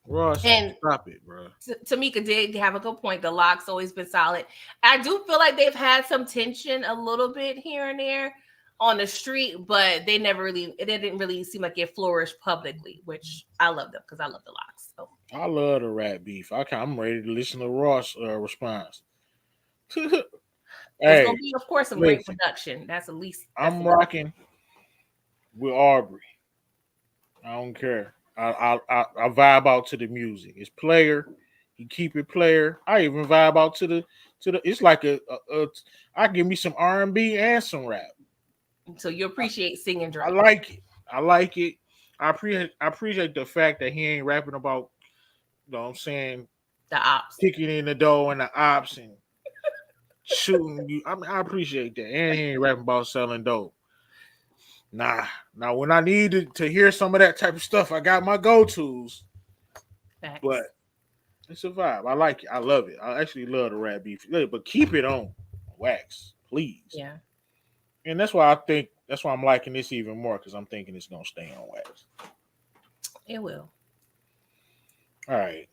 Ross, And stop it, bro. Tamika did have a good point. The lock's always been solid. I do feel like they've had some tension a little bit here and there on the street, but it didn't really seem like it flourished publicly, which I love them because I love the locks. So I love the rap beef. I'm ready to listen to Ross' response. it's gonna Hey, be, of course, some great listen, production. That's at least that's I'm rocking with Aubrey. I don't care. I vibe out to the music. It's player. He keep it player. I even vibe out to the. It's like I give me some R&B and some rap. so you appreciate singing I Drake. like it. I like it. I appreciate the fact that he ain't rapping about. You know what I'm saying, The ops. kicking in the door and the ops and shooting you. I mean, I appreciate that. And he ain't rapping about selling dope. Nah. Now, when I needed to hear some of that type of stuff, I got my go tos. Facts. But it's a vibe. I like it. I love it. I actually love the rap beef. But keep it on wax, please. Yeah, And that's why I'm liking this even more because I'm thinking it's gonna stay on wax. it will. All right.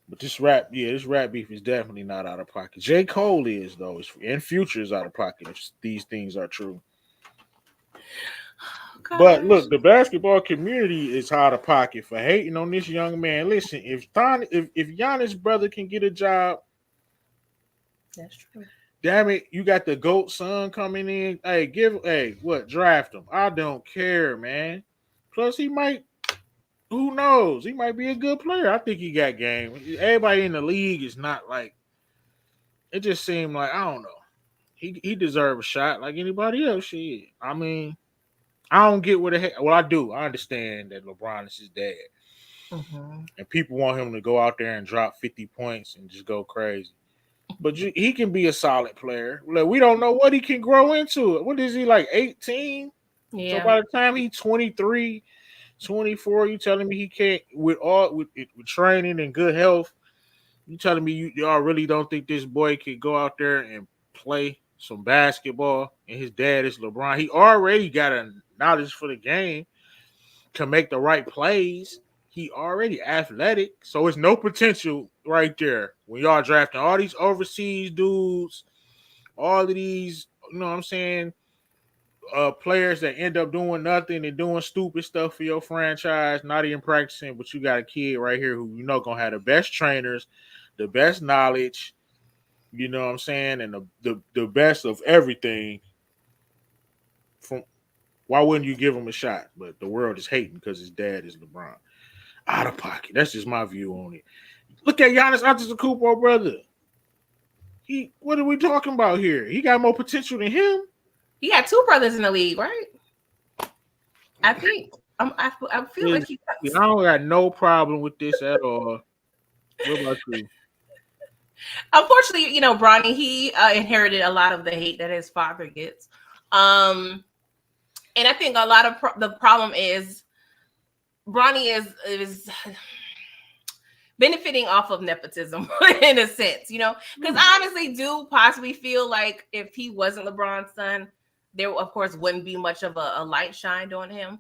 But this rap beef is definitely not out of pocket. J. Cole is though, and Future is out of pocket if these things are true. Oh, But gosh. look, the basketball community is out of pocket for hating on this young man. Listen, if Giannis' brother can get a job, That's true. damn it, you got the GOAT son coming in. What, draft him. I don't care, man. Plus, who knows? He might be a good player. I think he got game. Everybody in the league is not like, it just seemed like, I don't know. He deserved a shot like anybody else. Shit. I mean, I don't get what the heck. Well, I do. I understand that LeBron is his dad. Mm-hmm. And people want him to go out there and drop 50 points and just go crazy. But he can be a solid player. Like, we don't know what he can grow into. What is he, like 18? So Yeah. by the time he's 23, 24, you telling me he can't with training and good health? You telling me y'all really don't think this boy could go out there and play some basketball? And his dad is LeBron. He already got a knowledge for the game, can make the right plays. He already athletic, so it's no potential right there. When y'all drafting all these overseas dudes, all of these, you know what I'm saying, players that end up doing nothing and doing stupid stuff for your franchise, not even practicing, but you got a kid right here who gonna have the best trainers, the best knowledge, you know what I'm saying, and the best of everything. From Why wouldn't you give him a shot? But the world is hating because his dad is LeBron. Out of pocket. That's just my view on it. Look at Giannis Antetokounmpo, brother. What are we talking about here? He got more potential than him. He got two brothers in the league, right? I think. I feel like he I does. don't got no problem with this at all. What about you? Unfortunately, Bronny, he inherited a lot of the hate that his father gets. And I think a lot of the problem is Bronny is benefiting off of nepotism in a sense, because I honestly do possibly feel like if he wasn't LeBron's son, there of course wouldn't be much of a light shined on him.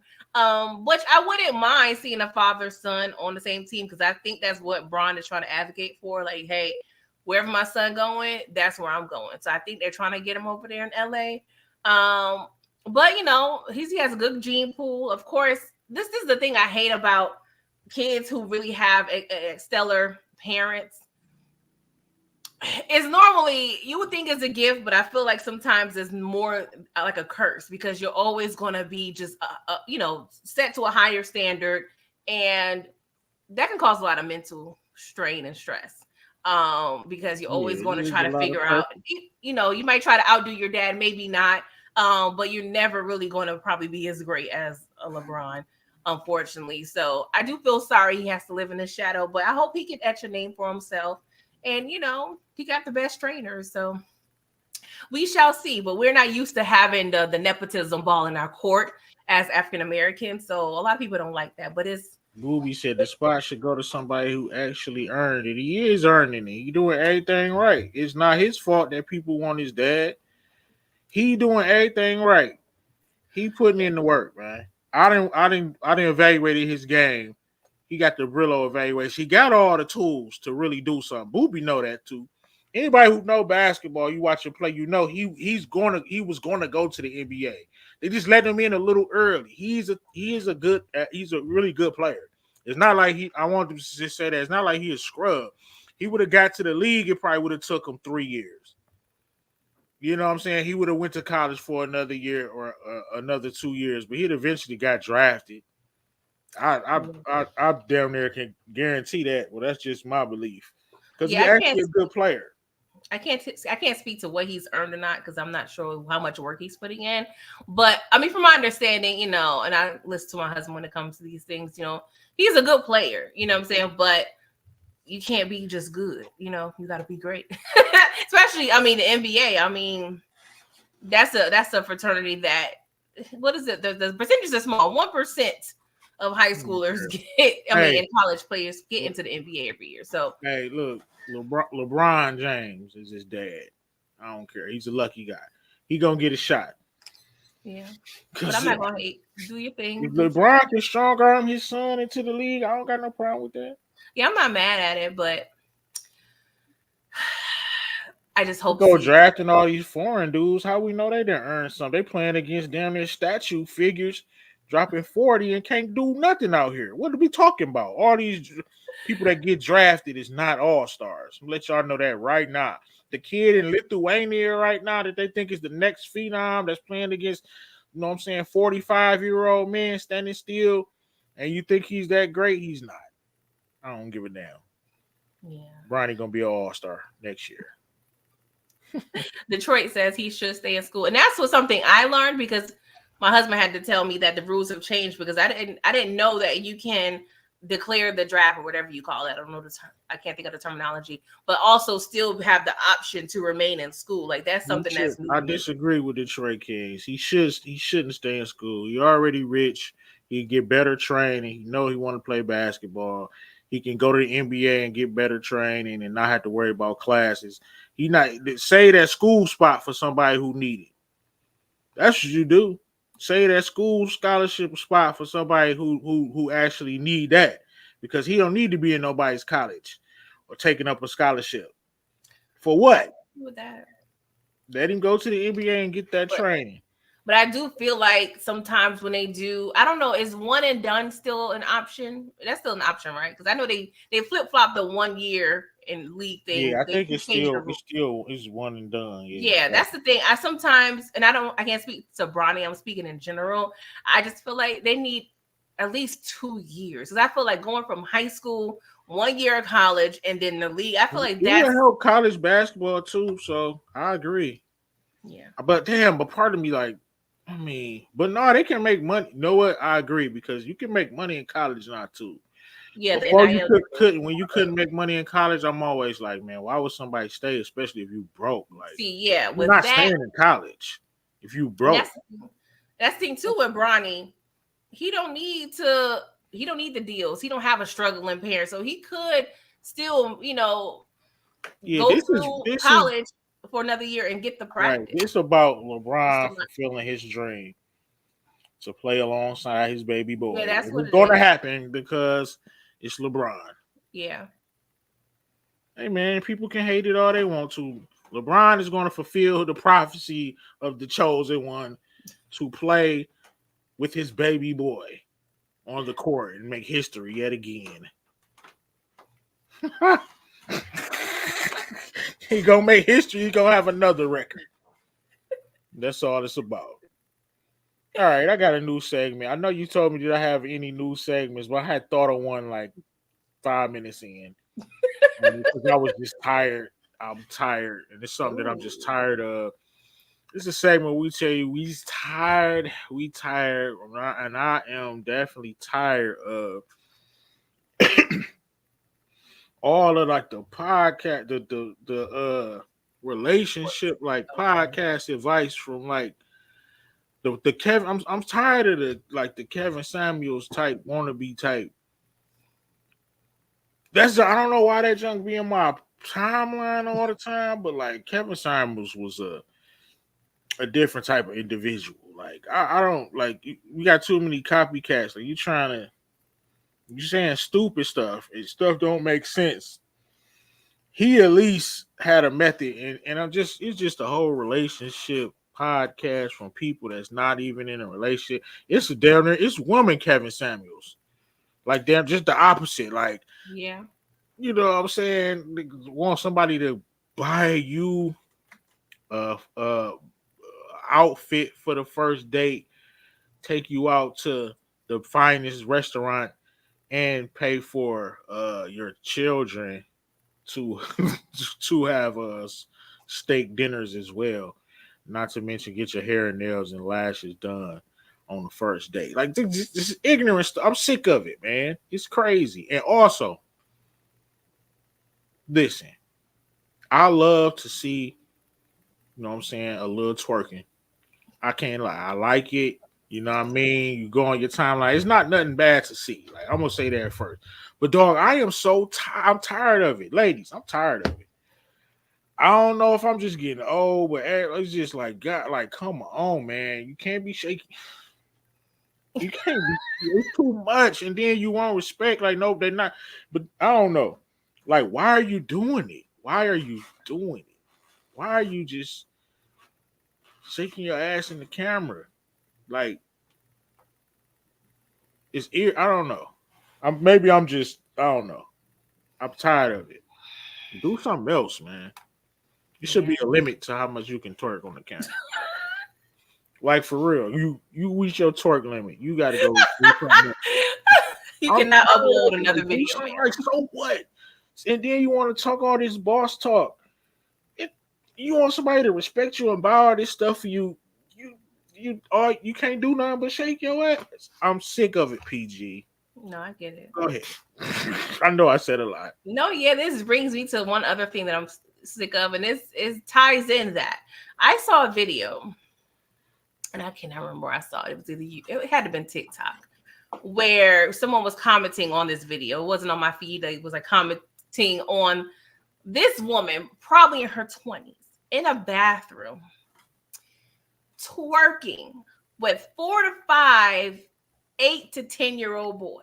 Which I wouldn't mind seeing a father son on the same team, because I think that's what Bron is trying to advocate for. Like, hey, wherever my son going, that's where I'm going. So I think they're trying to get him over there in LA. But he has a good gene pool. Of course, this is the thing I hate about kids who really have a stellar parents. It's normally, you would think it's a gift, but I feel like sometimes it's more like a curse because you're always going to be just set to a higher standard, and that can cause a lot of mental strain and stress. Because you're Yeah, always it going to is try a to lot of figure pressure. out, you might try to outdo your dad, maybe not, but you're never really going to probably be as great as a LeBron, unfortunately. So I do feel sorry he has to live in the shadow, but I hope he can etch a name for himself. And he got the best trainers, so we shall see. But we're not used to having the nepotism ball in our court as African Americans, so a lot of people don't like that. But it's Booby said the spot should go to somebody who actually earned it. He is earning it. He doing everything right. It's not his fault that people want his dad. He doing everything right. He putting in the work, man. I didn't evaluate his game. He got the Brillo evaluation. He got all the tools to really do something. Booby know that too. Anybody who know basketball, you watch him play, he was gonna go to the NBA. They just let him in a little early. He's a really good player. It's not like I want to just say that it's not like he is scrub. He would have got to the league. It probably would have took him 3 years. You know what I'm saying? He would have went to college for another year or another 2 years, but he'd eventually got drafted. I damn near can guarantee that. Well, that's just my belief because he's yeah, actually a good player. I can't speak to what he's earned or not because I'm not sure how much work he's putting in. But I mean, from my understanding, and I listen to my husband when it comes to these things, he's a good player, you know what I'm saying? But you can't be just good, you got to be great. Especially, I mean, the NBA. I mean, that's a fraternity that, what is it? The percentages are small. 1% of high schoolers Hey, and college players get into the NBA every year. So hey, look, LeBron James is his dad. I don't care. He's a lucky guy. He gonna get a shot. yeah, but I'm Cause not gonna hate. Do your if thing. LeBron can strong arm his son into the league, I don't got no problem with that. Yeah, I'm not mad at it, but I just We hope go see. drafting all these foreign dudes. How we know they didn't earn something? They playing against damn near statue figures, dropping 40 and can't do nothing out here. What are we talking about? All these people that get drafted is not all stars. Let y'all know that right now. The kid in Lithuania right now that they think is the next phenom that's playing against, 45-year-old man standing still, and you think he's that great? He's not. I don't give a damn. Yeah. Bronny gonna be an all-star next year. Detroit says he should stay in school, and that's what something I learned because my husband had to tell me that the rules have changed because I didn't know that you can declare the draft or whatever you call it. I don't know the term. I can't think of the terminology, but also still have the option to remain in school. Like that's something that's new I to me. disagree with Detroit Kings. He shouldn't stay in school. You're already rich. He get better training. He know he want to play basketball. He can go to the NBA and get better training and not have to worry about classes. He not say that school spot for somebody who need it. That's what you do. Say that school scholarship spot for somebody who actually need that because he don't need to be in nobody's college or taking up a scholarship. For I what? with that. Let him go to the NBA and get that But training. But I do feel like sometimes when they do, I don't know, is one and done still an option? That's still an option, right? Because I know they flip flop the 1 year in league thing. Yeah, I They think change the rules. it's one and done. Yeah, Yeah, that's the thing. I sometimes, and I can't speak to Bronny. I'm speaking in general. I just feel like they need at least 2 years because I feel like going from high school, 1 year of college, and then the league. I feel like it would that's help college basketball too. So I agree. yeah. But damn, but part of me like, I mean, but no, they can make money. You know what? I agree because you can make money in college now too. Yeah, the Before you NIL. couldn't when you couldn't make money in college, I'm always like, man, why would somebody stay, especially if you broke? Like, See, yeah, you're with not that, staying in college if you and broke. that's the thing too with Bronny. He don't need the deals. He don't have a struggling parent. So he could still, Yeah, go through this is college for another year and get the right. practice. It's about It's LeBron still not, fulfilling his dream to play alongside his baby yeah, boy. that's And what it's it going to is. happen because it's LeBron. Yeah. Hey, man, people can hate it all they want to. LeBron is going to fulfill the prophecy of the chosen one to play with his baby boy on the court and make history yet again. He gonna make history. He gonna have another record. That's all it's about. All right, I got a new segment. I know you told me did I have any new segments, but I had thought of one like 5 minutes in, because I was just tired. I'm tired, and it's something that I'm just tired of. This is a segment we tell you we's tired, and I am definitely tired of all of like the podcast, the relationship like podcast advice from like the Kevin. I'm tired of the Kevin Samuels type wannabe type. I don't know why that junk be in my timeline all the time, but like Kevin Samuels was a different type of individual. Like I don't like we got too many copycats. Like you saying stupid stuff and stuff don't make sense. He at least had a method, and it's just a whole relationship podcast from people that's not even in a relationship. It's a damn near it's woman Kevin Samuels. Like damn just the opposite. Like Yeah. you know what I'm saying? They want somebody to buy you a outfit for the first date, take you out to the finest restaurant, and pay for your children to to have steak dinners as well. Not to mention get your hair and nails and lashes done on the first date. Like this ignorant stuff. I'm sick of it, man. It's crazy. And also, listen, I love to see, you know what I'm saying, a little twerking. I can't lie. I like it. You know what I mean? You go on your timeline. It's not nothing bad to see. Like I'm gonna say that first. But dog, I am so I'm tired of it. Ladies, I'm tired of it. I don't know if I'm just getting old, but it's just like God, like come on, man. You can't be shaking. You can't be it's too much. And then you want respect. Like, no, they're not. But I don't know. Like, why are you doing it? Why are you doing it? Why are you just shaking your ass in the camera? Like it's I don't know. Maybe I'm just I don't know. I'm tired of it. Do something else, man. It should be a limit to how much you can twerk on the camera. Like for real, you reach your twerk limit. You got to go. Do something else. You cannot upload another do video. something like so what? And then you want to talk all this boss talk. You want somebody to respect you and buy all this stuff for you. You can't do nothing but shake your ass. I'm sick of it, PG. No, I get it. Go ahead. I know I said a lot. No, yeah, this brings me to one other thing that I'm sick of, and it ties in that. I saw a video, and I cannot remember where I saw it. It was either it had to have been TikTok, where someone was commenting on this video. It wasn't on my feed. It was like commenting on this woman, probably in her 20s, in a bathroom, twerking with 4 to 5, 8 to 10-year-old boys.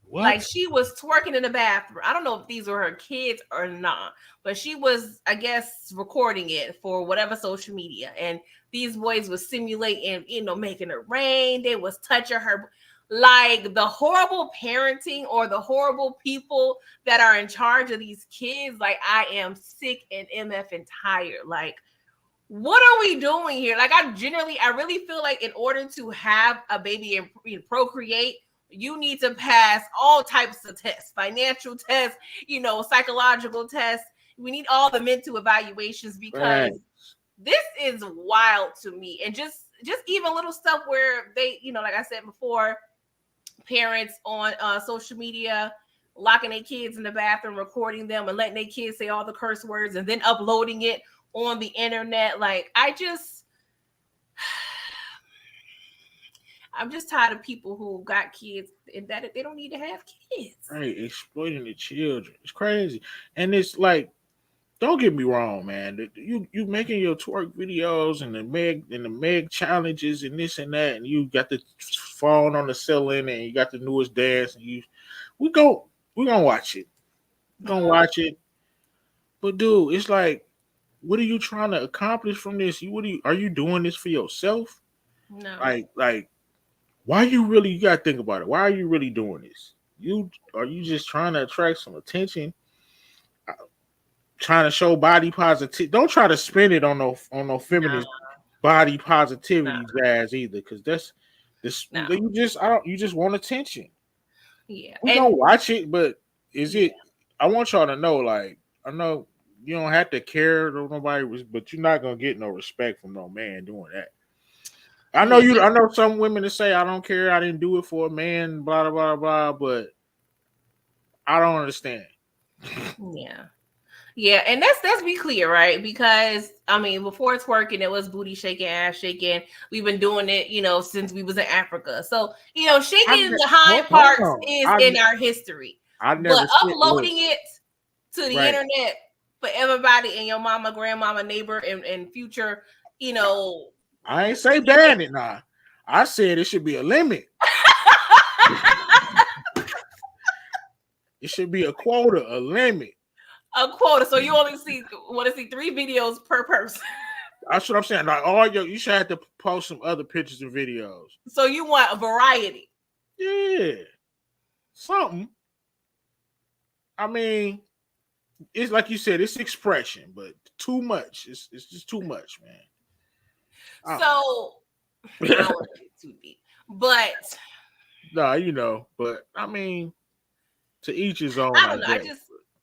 What? Like she was twerking in the bathroom. I don't know if these were her kids or not, but she was, I guess, recording it for whatever social media. And these boys was simulating, making it rain. They was touching her. Like the horrible parenting or the horrible people that are in charge of these kids. Like I am sick and MF and tired. Like, what are we doing here? Like I really feel like in order to have a baby and procreate, you need to pass all types of tests, financial tests, psychological tests. We need all the mental evaluations because this is wild to me. And just even little stuff where they, like I said before, parents on social media locking their kids in the bathroom, recording them and letting their kids say all the curse words and then uploading it on the internet. Like I'm just tired of people who got kids and that they don't need to have kids. Right, exploiting the children. It's crazy. And it's like, don't get me wrong, man. You making your twerk videos and the Meg challenges and this and that, and you got the phone on the ceiling and you got the newest dance, and we're gonna watch it. We're gonna watch it. But dude, it's like, what are you trying to accomplish from this? Are you doing this for yourself? No. Like why you gotta think about it. Why are you really doing this? Are you just trying to attract some attention? trying to show body positivity. Don't try to spin it on no feminist body positivity jazz either, because that's this. You just want attention. Yeah, we gonna watch it, but is it? I want y'all to know, like, I know you don't have to care or nobody, but you're not gonna get no respect from no man doing that. I know you. I know some women that say I don't care. I didn't do it for a man. Blah blah blah. But I don't understand. Yeah, and let's be clear, right? Because I mean, before twerking, it was booty shaking, ass shaking. We've been doing it, since we was in Africa. So shaking the hind parts is in our history. But uploading it to the internet for everybody and your mama, grandmama, neighbor, and future, I ain't say ban it now. I said it should be a limit. It should be a quota, a limit. A quota, so you only want to see 3 videos per person. That's what I'm saying. Like you should have to post some other pictures and videos. So you want a variety? Yeah, something. I mean, it's like you said, it's expression, but too much. It's just too much, man. So I don't want to get too deep, but but I mean, to each his own. I don't know.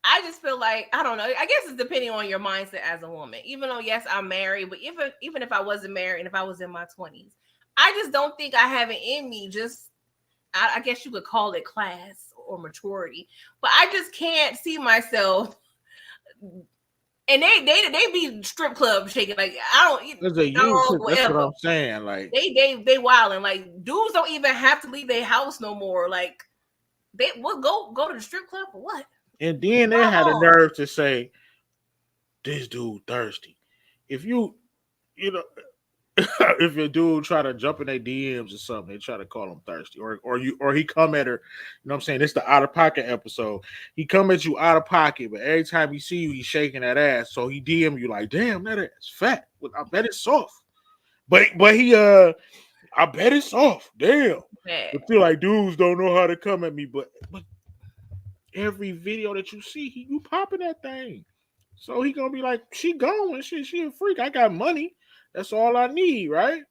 I just feel like, I don't know. I guess it's depending on your mindset as a woman. Even though, yes, I'm married, but even if I wasn't married and if I was in my 20s, I just don't think I have it in me. I guess you could call it class or maturity, but I just can't see myself. And they be strip club shaking, like that's what I'm saying. Like they wilding. Like dudes don't even have to leave their house no more. Like they will go to the strip club for what? And then they had the nerve to say, "This dude thirsty." If if a dude try to jump in their DMs or something, they try to call him thirsty, or he come at her. You know what I'm saying? It's the out of pocket episode. He come at you out of pocket, but every time he see you, he's shaking that ass. So he DM you like, "Damn, that ass fat. I bet it's soft." But he I bet it's soft. Damn. I feel like dudes don't know how to come at me, but every video that you see, you popping that thing. So he gonna be like, she going, she a freak. I got money. That's all I need, right?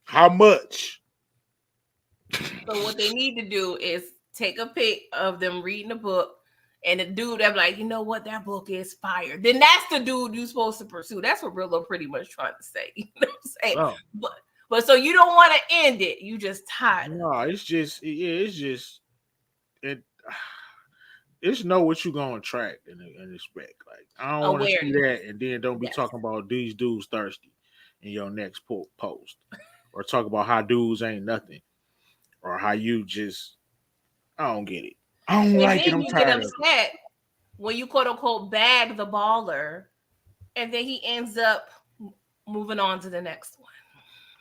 How much? So what they need to do is take a pic of them reading a book, and the dude, I'm like, you know what, that book is fire. Then that's the dude you're supposed to pursue. That's what Brillo pretty much trying to say. You know what I'm saying? Oh. But so you don't want to end it. You just tired. No, it's know what you gonna attract and expect. Like, I don't want to see that, and then don't be talking about these dudes thirsty in your next post, or talk about how dudes ain't nothing, or how you just, I don't get it. I don't like it. I'm tired. Get upset when you quote unquote bag the baller, and then he ends up moving on to the next one.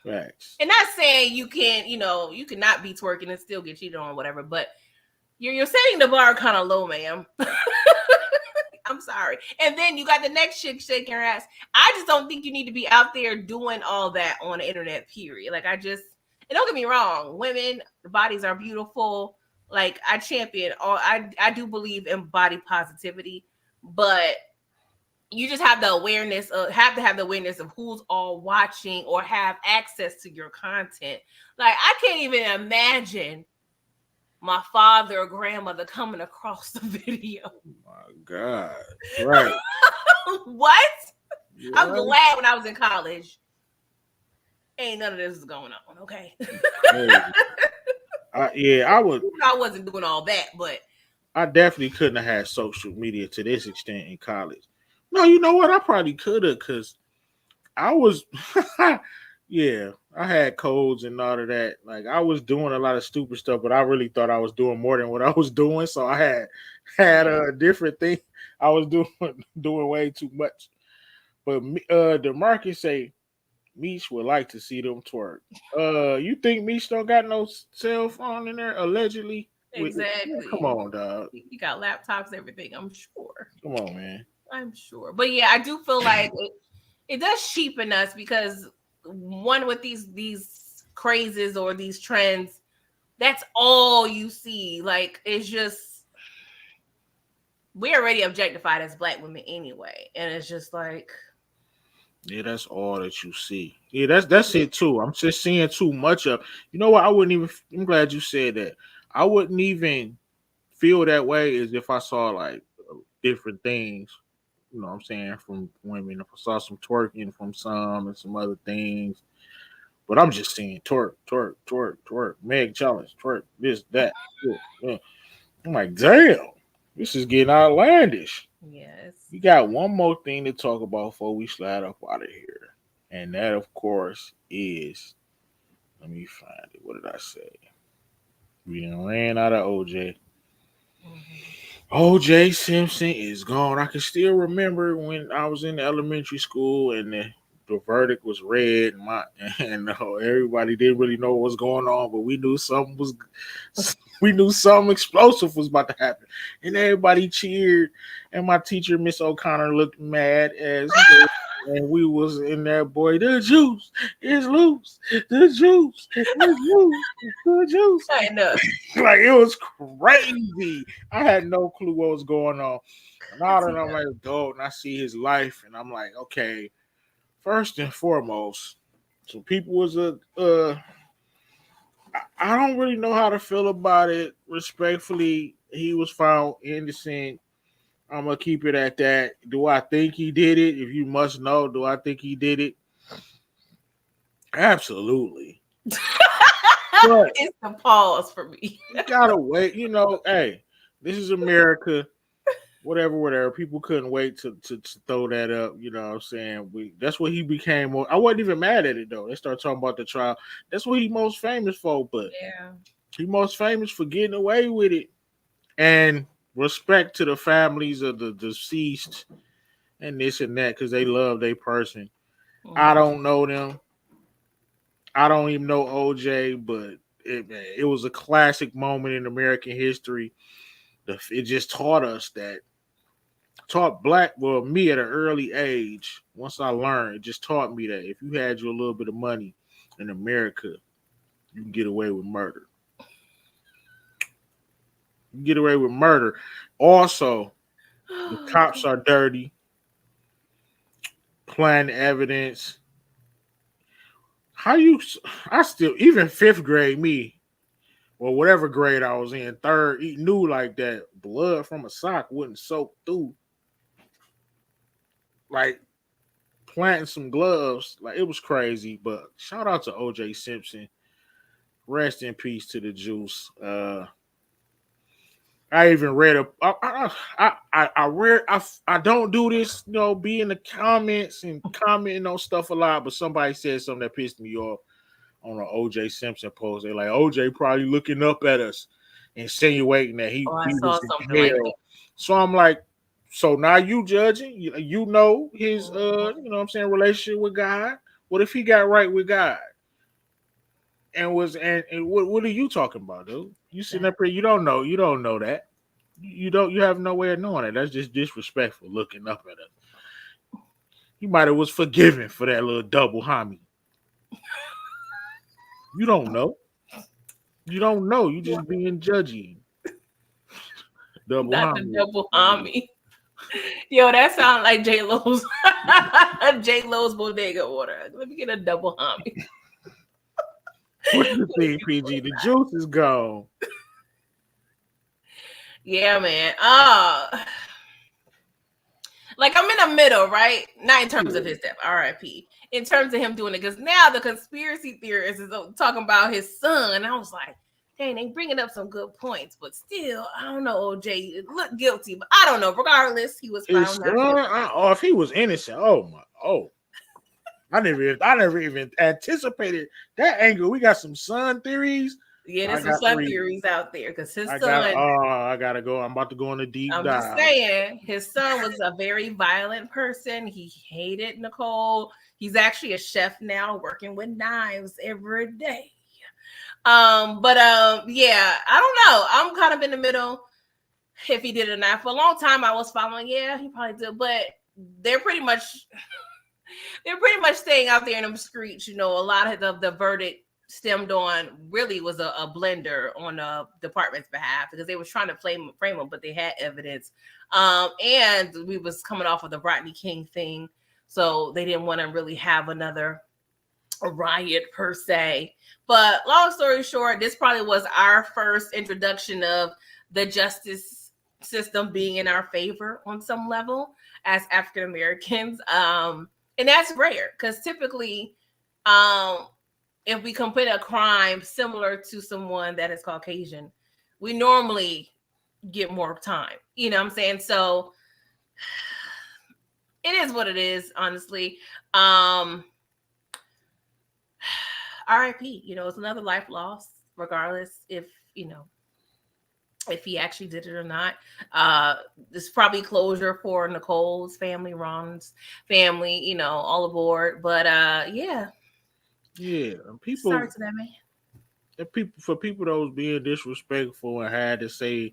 Facts. And not saying you can't, you cannot be twerking and still get cheated on, whatever, but you're setting the bar kind of low, ma'am. I'm sorry. And then you got the next chick shaking her ass. I just don't think you need to be out there doing all that on the internet, period. Like, and don't get me wrong, women, the bodies are beautiful. Like, I champion I do believe in body positivity, but you just have to have the awareness of who's all watching or have access to your content. Like, I can't even imagine my father or grandmother coming across the video. Oh my God. Right. What? Yeah. I'm glad when I was in college, ain't none of this is going on, okay? I would. I wasn't doing all that, but I definitely couldn't have had social media to this extent in college. No, you know what? I probably could have, because I was I had codes and all of that. Like, I was doing a lot of stupid stuff, but I really thought I was doing more than what I was doing. So I had a different thing. I was doing way too much. But DeMarcus say Meech would like to see them twerk. You think Meech don't got no cell phone in there allegedly? Exactly. Come on, dog. You got laptops, everything. I'm sure. Come on, man. I'm sure. But yeah, I do feel like it does cheapen us, because one, with these crazes or these trends, that's all you see. Like, it's just we're already objectified as Black women anyway, and it's just like, Yeah, that's all that you see. Yeah, that's it too. I'm just seeing too much of. You know what? I wouldn't even. I'm glad you said that. I wouldn't even feel that way as if I saw like different things. You know what I'm saying, from women. If I saw some twerking from some and some other things, but I'm just seeing twerk, twerk, twerk, twerk, Meg challenge, twerk, this, that. Yeah. I'm like, damn, this is getting outlandish. yes. We got one more thing to talk about before we slide up out of here. And that, of course, is, let me find it. What did I say? We done ran out of OJ. OJ Simpson is gone. I can still remember when I was in elementary school and the verdict was read. And everybody didn't really know what was going on, but we knew something explosive was about to happen, and everybody cheered. And my teacher, Miss O'Connor, looked mad as hell. And we was in there, boy. The juice is loose. The juice is loose. The juice. I know. Like, it was crazy. I had no clue what was going on. And now that I'm an adult and I see his life, and I'm like, okay, first and foremost, so people was I don't really know how to feel about it. Respectfully, he was found innocent. I'm gonna keep it at that. Do I think he did it? If you must know, do I think he did it? Absolutely. But it's the pause for me. You gotta wait. You know, hey, this is America. Whatever. People couldn't wait to throw that up. You know what I'm saying? That's what he became. I wasn't even mad at it though. They started talking about the trial. That's what he most famous for. But yeah, he most famous for getting away with it. And respect to the families of the deceased and this and that, because they love their person. I don't know them. I don't even know OJ, but it was a classic moment in American history. It just taught us that, me at an early age. Once I learned, it just taught me that if you had you a little bit of money in America, you can get away with murder. You can get away with murder. Also, the cops are dirty. Plan evidence. I still, even fifth grade me, or whatever grade I was in, third, knew like that blood from a sock wouldn't soak through. Like planting some gloves, like, it was crazy. But shout out to OJ Simpson. Rest in peace to the juice. I even read I don't do this, be in the comments and commenting on stuff a lot, but somebody said something that pissed me off on an OJ Simpson post. They're like, OJ probably looking up at us, insinuating that he was in hell. Like, so I'm like, so now you judging, you know his relationship with God. What if he got right with God? And what are you talking about, dude? You sitting up here, you don't know that. You have no way of knowing it. That's just disrespectful, looking up at us. He might have was forgiven for that little double homie. You don't know. You don't know. You just being judgy. Double homie. Yo, that sounds like J Lo's bodega order. Let me get a double homie. What's the thing, PG? The juice is gone. Yeah, man. Like, I'm in the middle, right? Not in terms of his death, R.I.P. In terms of him doing it, because now the conspiracy theorists is talking about his son. I was like, dang, they bringing up some good points, but still, I don't know. OJ looked guilty, but I don't know. Regardless, he was found not. If he was innocent, I never even anticipated that angle. We got some son theories. Yeah, there's some son theories out there because his son. I gotta go. I'm about to go on a deep dive. I'm just saying, his son was a very violent person. He hated Nicole. He's actually a chef now, working with knives every day. Yeah, I don't know. I'm kind of in the middle. If he did it or not, for a long time, I was following. Yeah, he probably did, but they're pretty much staying out there in them streets. A lot of the verdict stemmed on really was a blender on the department's behalf because they was trying to frame them, but they had evidence. And we was coming off of the Rodney King thing, so they didn't want to really have another riot per se. But long story short, this probably was our first introduction of the justice system being in our favor on some level as African Americans. And that's rare because typically, if we commit a crime similar to someone that is Caucasian, we normally get more time. You know what I'm saying? So it is what it is, honestly. RIP, it's another life lost, regardless if he actually did it or not. There's probably closure for Nicole's family, Ron's family, all aboard. But yeah. Yeah, and people. Sorry to that man. And people that was being disrespectful and had to say,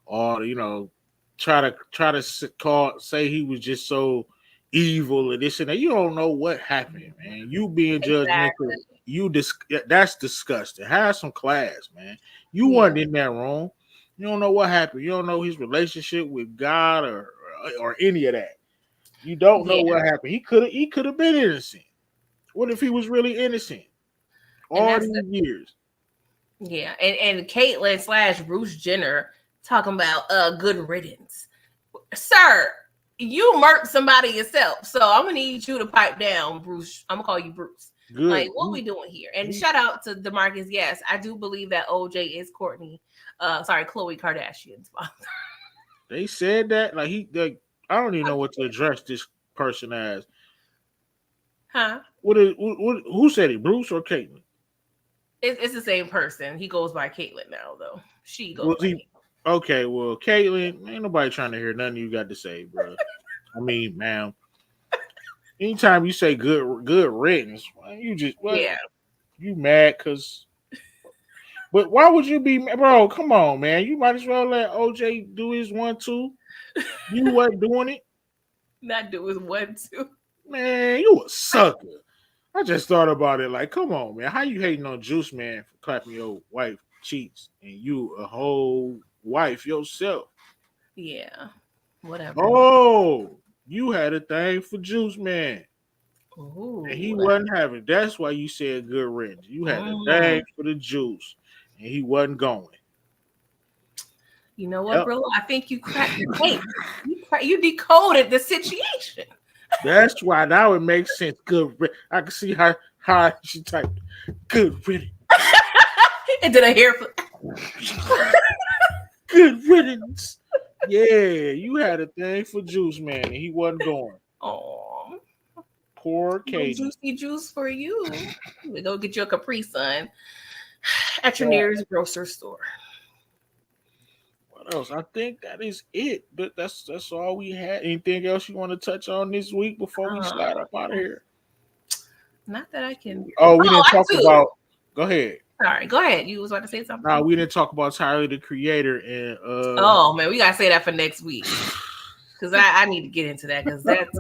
or try to say he was just so evil and this and that. You don't know what happened, man. You being judgmental. That's disgusting. Have some class, man. You weren't in that room. You don't know what happened. You don't know his relationship with God or any of that. You don't know what happened. He could have been innocent. What if he was really innocent? All these years. Yeah, and Caitlyn / Bruce Jenner talking about good riddance. Sir, you murked somebody yourself, so I'm gonna need you to pipe down, Bruce. I'm gonna call you Bruce. Good. Like, what we doing here? And shout out to DeMarcus. Yes, I do believe that OJ is Khloe Kardashian's father. They said that I don't even know what to address this person as. Huh? Who said it? Bruce or Caitlyn? It's the same person. He goes by Caitlyn now, though. She goes by Caitlyn. Okay, well, Caitlyn, ain't nobody trying to hear nothing you got to say, bro. I mean, ma'am. Anytime you say good riddance, you just you mad because. But why would you be, bro? Come on, man. You might as well let OJ do his 1-2. You wasn't doing it. Not do his 1-2. Man, you a sucker. I just thought about it. Like, come on, man. How you hating on Juice Man for clapping your wife cheeks and you a whole wife yourself? Yeah, whatever. Oh, you had a thing for Juice Man. Ooh, and he wasn't having. That's why you said good riddance. You had a thing for the juice, and he wasn't going. You know what, bro? I think you cracked the tape. You decoded the situation. That's why now it makes sense. Good. I can see how she typed good riddance. And did I hear? Good riddance. Yeah, you had a thing for Juice Man, and he wasn't going. Oh, poor Katie. Juicy juice for you. We go get you a Capri Sun at your nearest grocery store. What else? I think that is it. But that's all we had. Anything else you want to touch on this week before we slide up out of here? Not that I can. Oh, we didn't talk about. Go ahead. Sorry, go ahead. You was about to say something. No, we didn't talk about Tyler the Creator and. Oh man, we gotta say that for next week because I need to get into that because that's.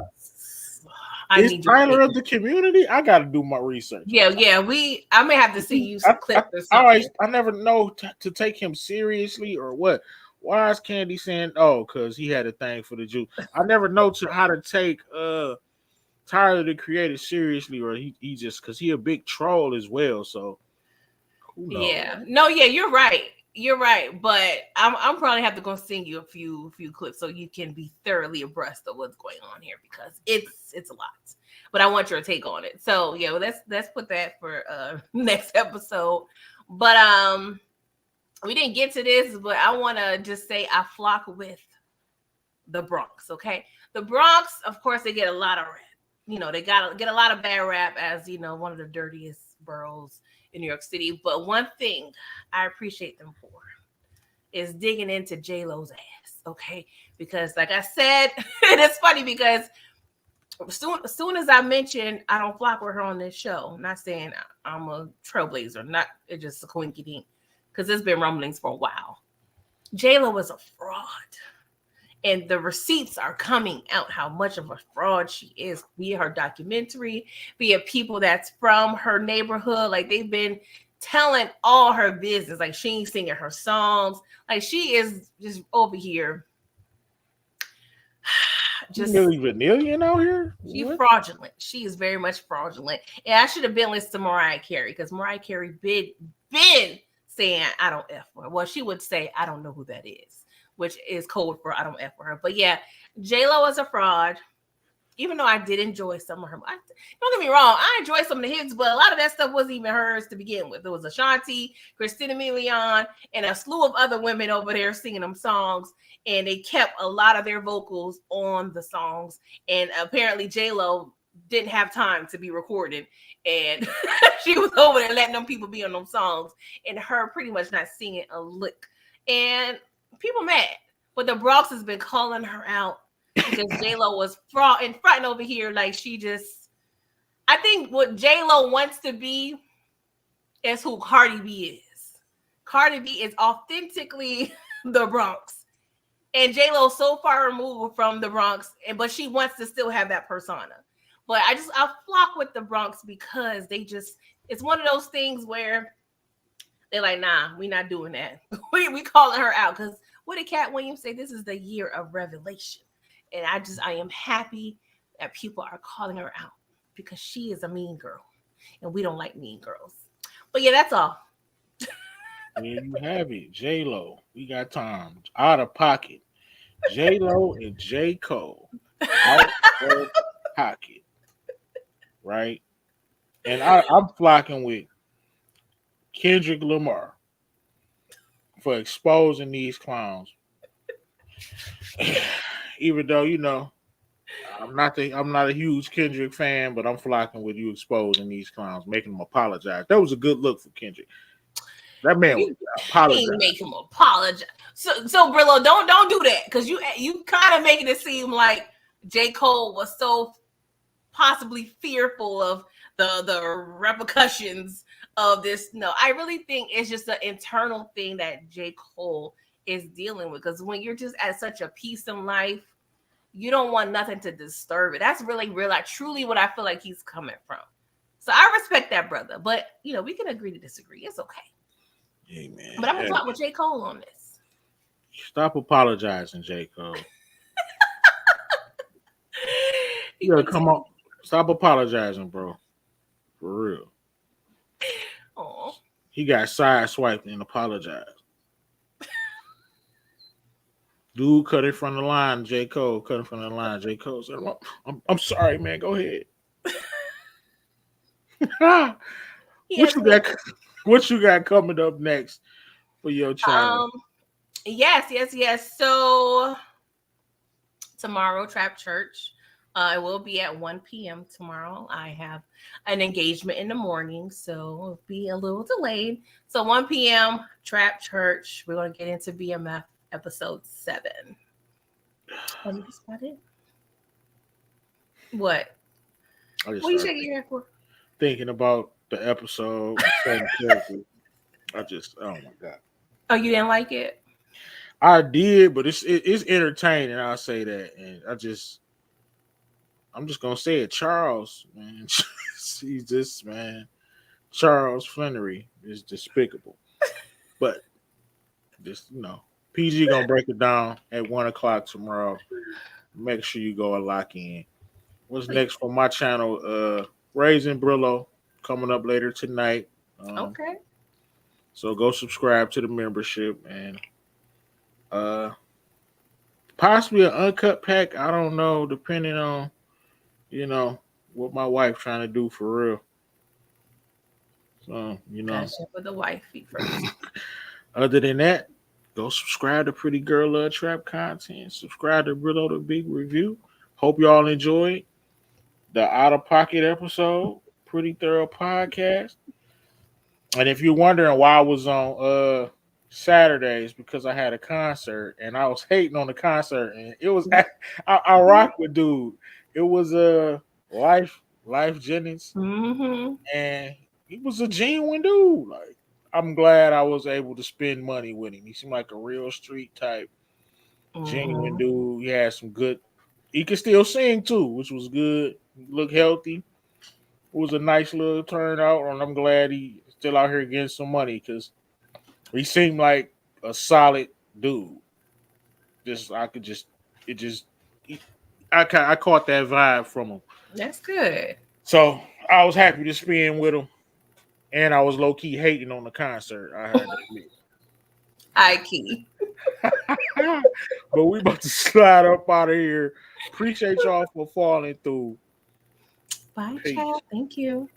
Is Tyler of the Community? I got to do my research. Yeah. I may have to see you some clips or something. I never know to take him seriously or what. Why is Candy saying, "Oh, because he had a thing for the Jew"? I never know how to take Tyler the Creator seriously, or he just because he a big troll as well. So who knows? Yeah, no, yeah, you're right. You're right, but I'm probably have to go sing you a few clips so you can be thoroughly abreast of what's going on here because it's a lot. But I want your take on it. So yeah, well, let's put that for next episode. But we didn't get to this, but I want to just say I flock with the Bronx. Okay, the Bronx, of course, they get a lot of rap. They get a lot of bad rap as one of the dirtiest boroughs in New York City. But one thing I appreciate them for is digging into J-Lo's ass, okay? Because like I said, and it's funny because as soon as I mentioned I don't flock with her on this show, I'm not saying I'm a trailblazer, not it's just a coinky-dink, because there's been rumblings for a while. J-Lo was a fraud. and the receipts are coming out how much of a fraud she is via her documentary, via people that's from her neighborhood. Like they've been telling all her business. Like she ain't singing her songs. Like she is just over here. Just Milli Vanilli out here. She's fraudulent. She is very much fraudulent. And I should have been listening to Mariah Carey because Mariah Carey been saying I don't F her. Well, she would say I don't know who that is, which is code for I don't F her. But yeah, J-Lo is a fraud. Even though I did enjoy some of her, don't get me wrong, I enjoyed some of the hits, but a lot of that stuff wasn't even hers to begin with. It was Ashanti, Christina Milian, and a slew of other women over there singing them songs, and they kept a lot of their vocals on the songs. And apparently J-Lo didn't have time to be recorded, and she was over there letting them people be on them songs, and her pretty much not singing a lick. And people mad, but the Bronx has been calling her out. Because J-Lo was fraud and fronting over here, like she just. I think what J-Lo wants to be is who Cardi B is. Cardi B is authentically the Bronx, and J-Lo so far removed from the Bronx, but she wants to still have that persona. But I flock with the Bronx because they just. It's one of those things where they're like, nah, we not doing that. we calling her out because what did Cat Williams say? This is the year of revelation. And I am happy that people are calling her out because she is a mean girl and we don't like mean girls. But yeah, that's all. There you have it. J-Lo. We got time. Out of pocket. J-Lo and J. Cole. Out of pocket. Right? And I'm flocking with Kendrick Lamar for exposing these clowns. Even though, you know, I'm not a huge Kendrick fan, but I'm flocking with you exposing these clowns, making them apologize. That was a good look for Kendrick. That man was apologizing. Make him apologize. So Brillo, don't do that because you kind of making it seem like J. Cole was so possibly fearful of the repercussions of this. No, I really think it's just an internal thing that J. Cole is dealing with, because when you're just at such a peace in life, you don't want nothing to disturb it. That's really real, like truly what I feel like he's coming from. So I respect that, brother, but you know, we can agree to disagree. It's okay. Hey, man. But I'm gonna talk with J. Cole on this. Stop apologizing, J. Cole. Yeah, come on. Stop apologizing, bro. For real. Oh. He got sideswiped and apologized. Dude cut it from the line. J. Cole cut it from the line. J. Cole said, I'm sorry, man. Go ahead. What you got coming up next for your channel? Yes. So tomorrow, Trap Church. It will be at 1 p.m. tomorrow. I have an engagement in the morning, so it'll be a little delayed. So 1 p.m. Trap Church. We're going to get into BMF episode 7. What it? What? What are you shaking your head for? Thinking about the episode. Oh my God. Oh, you didn't like it? I did, but it's entertaining. I'll say that. And I'm just gonna say it. Charles, man. He's just, man. Charles Flannery is despicable. But just, you know, PG gonna break it down at 1:00 tomorrow. Make sure you go and lock in. What's next for my channel? Raising Brillo coming up later tonight. Okay. So go subscribe to the membership and possibly an uncut pack. I don't know, depending on, you know, what my wife trying to do for real. So, you know. Gotta check with the wifey first. Other than that, go subscribe to Pretty Girl Love Trap content. Subscribe to Brillo the Big Review. Hope y'all enjoyed the Out of Pocket episode. Pretty thorough podcast. And if you're wondering why I was on Saturdays, because I had a concert and I was hating on the concert, and it was I rock with dude. It was Life Jennings, and he was a genuine dude. Like, I'm glad I was able to spend money with him. He seemed like a real street type. Genuine dude. He had some good. He could still sing too, which was good. Look healthy. It was a nice little turnout, and I'm glad he still out here getting some money because he seemed like a solid dude. I caught that vibe from him. That's good. So I was happy to spend with him, and I was low key hating on the concert. I had to admit. High key. But we about to slide up out of here. Appreciate y'all for falling through. Bye, child. Thank you.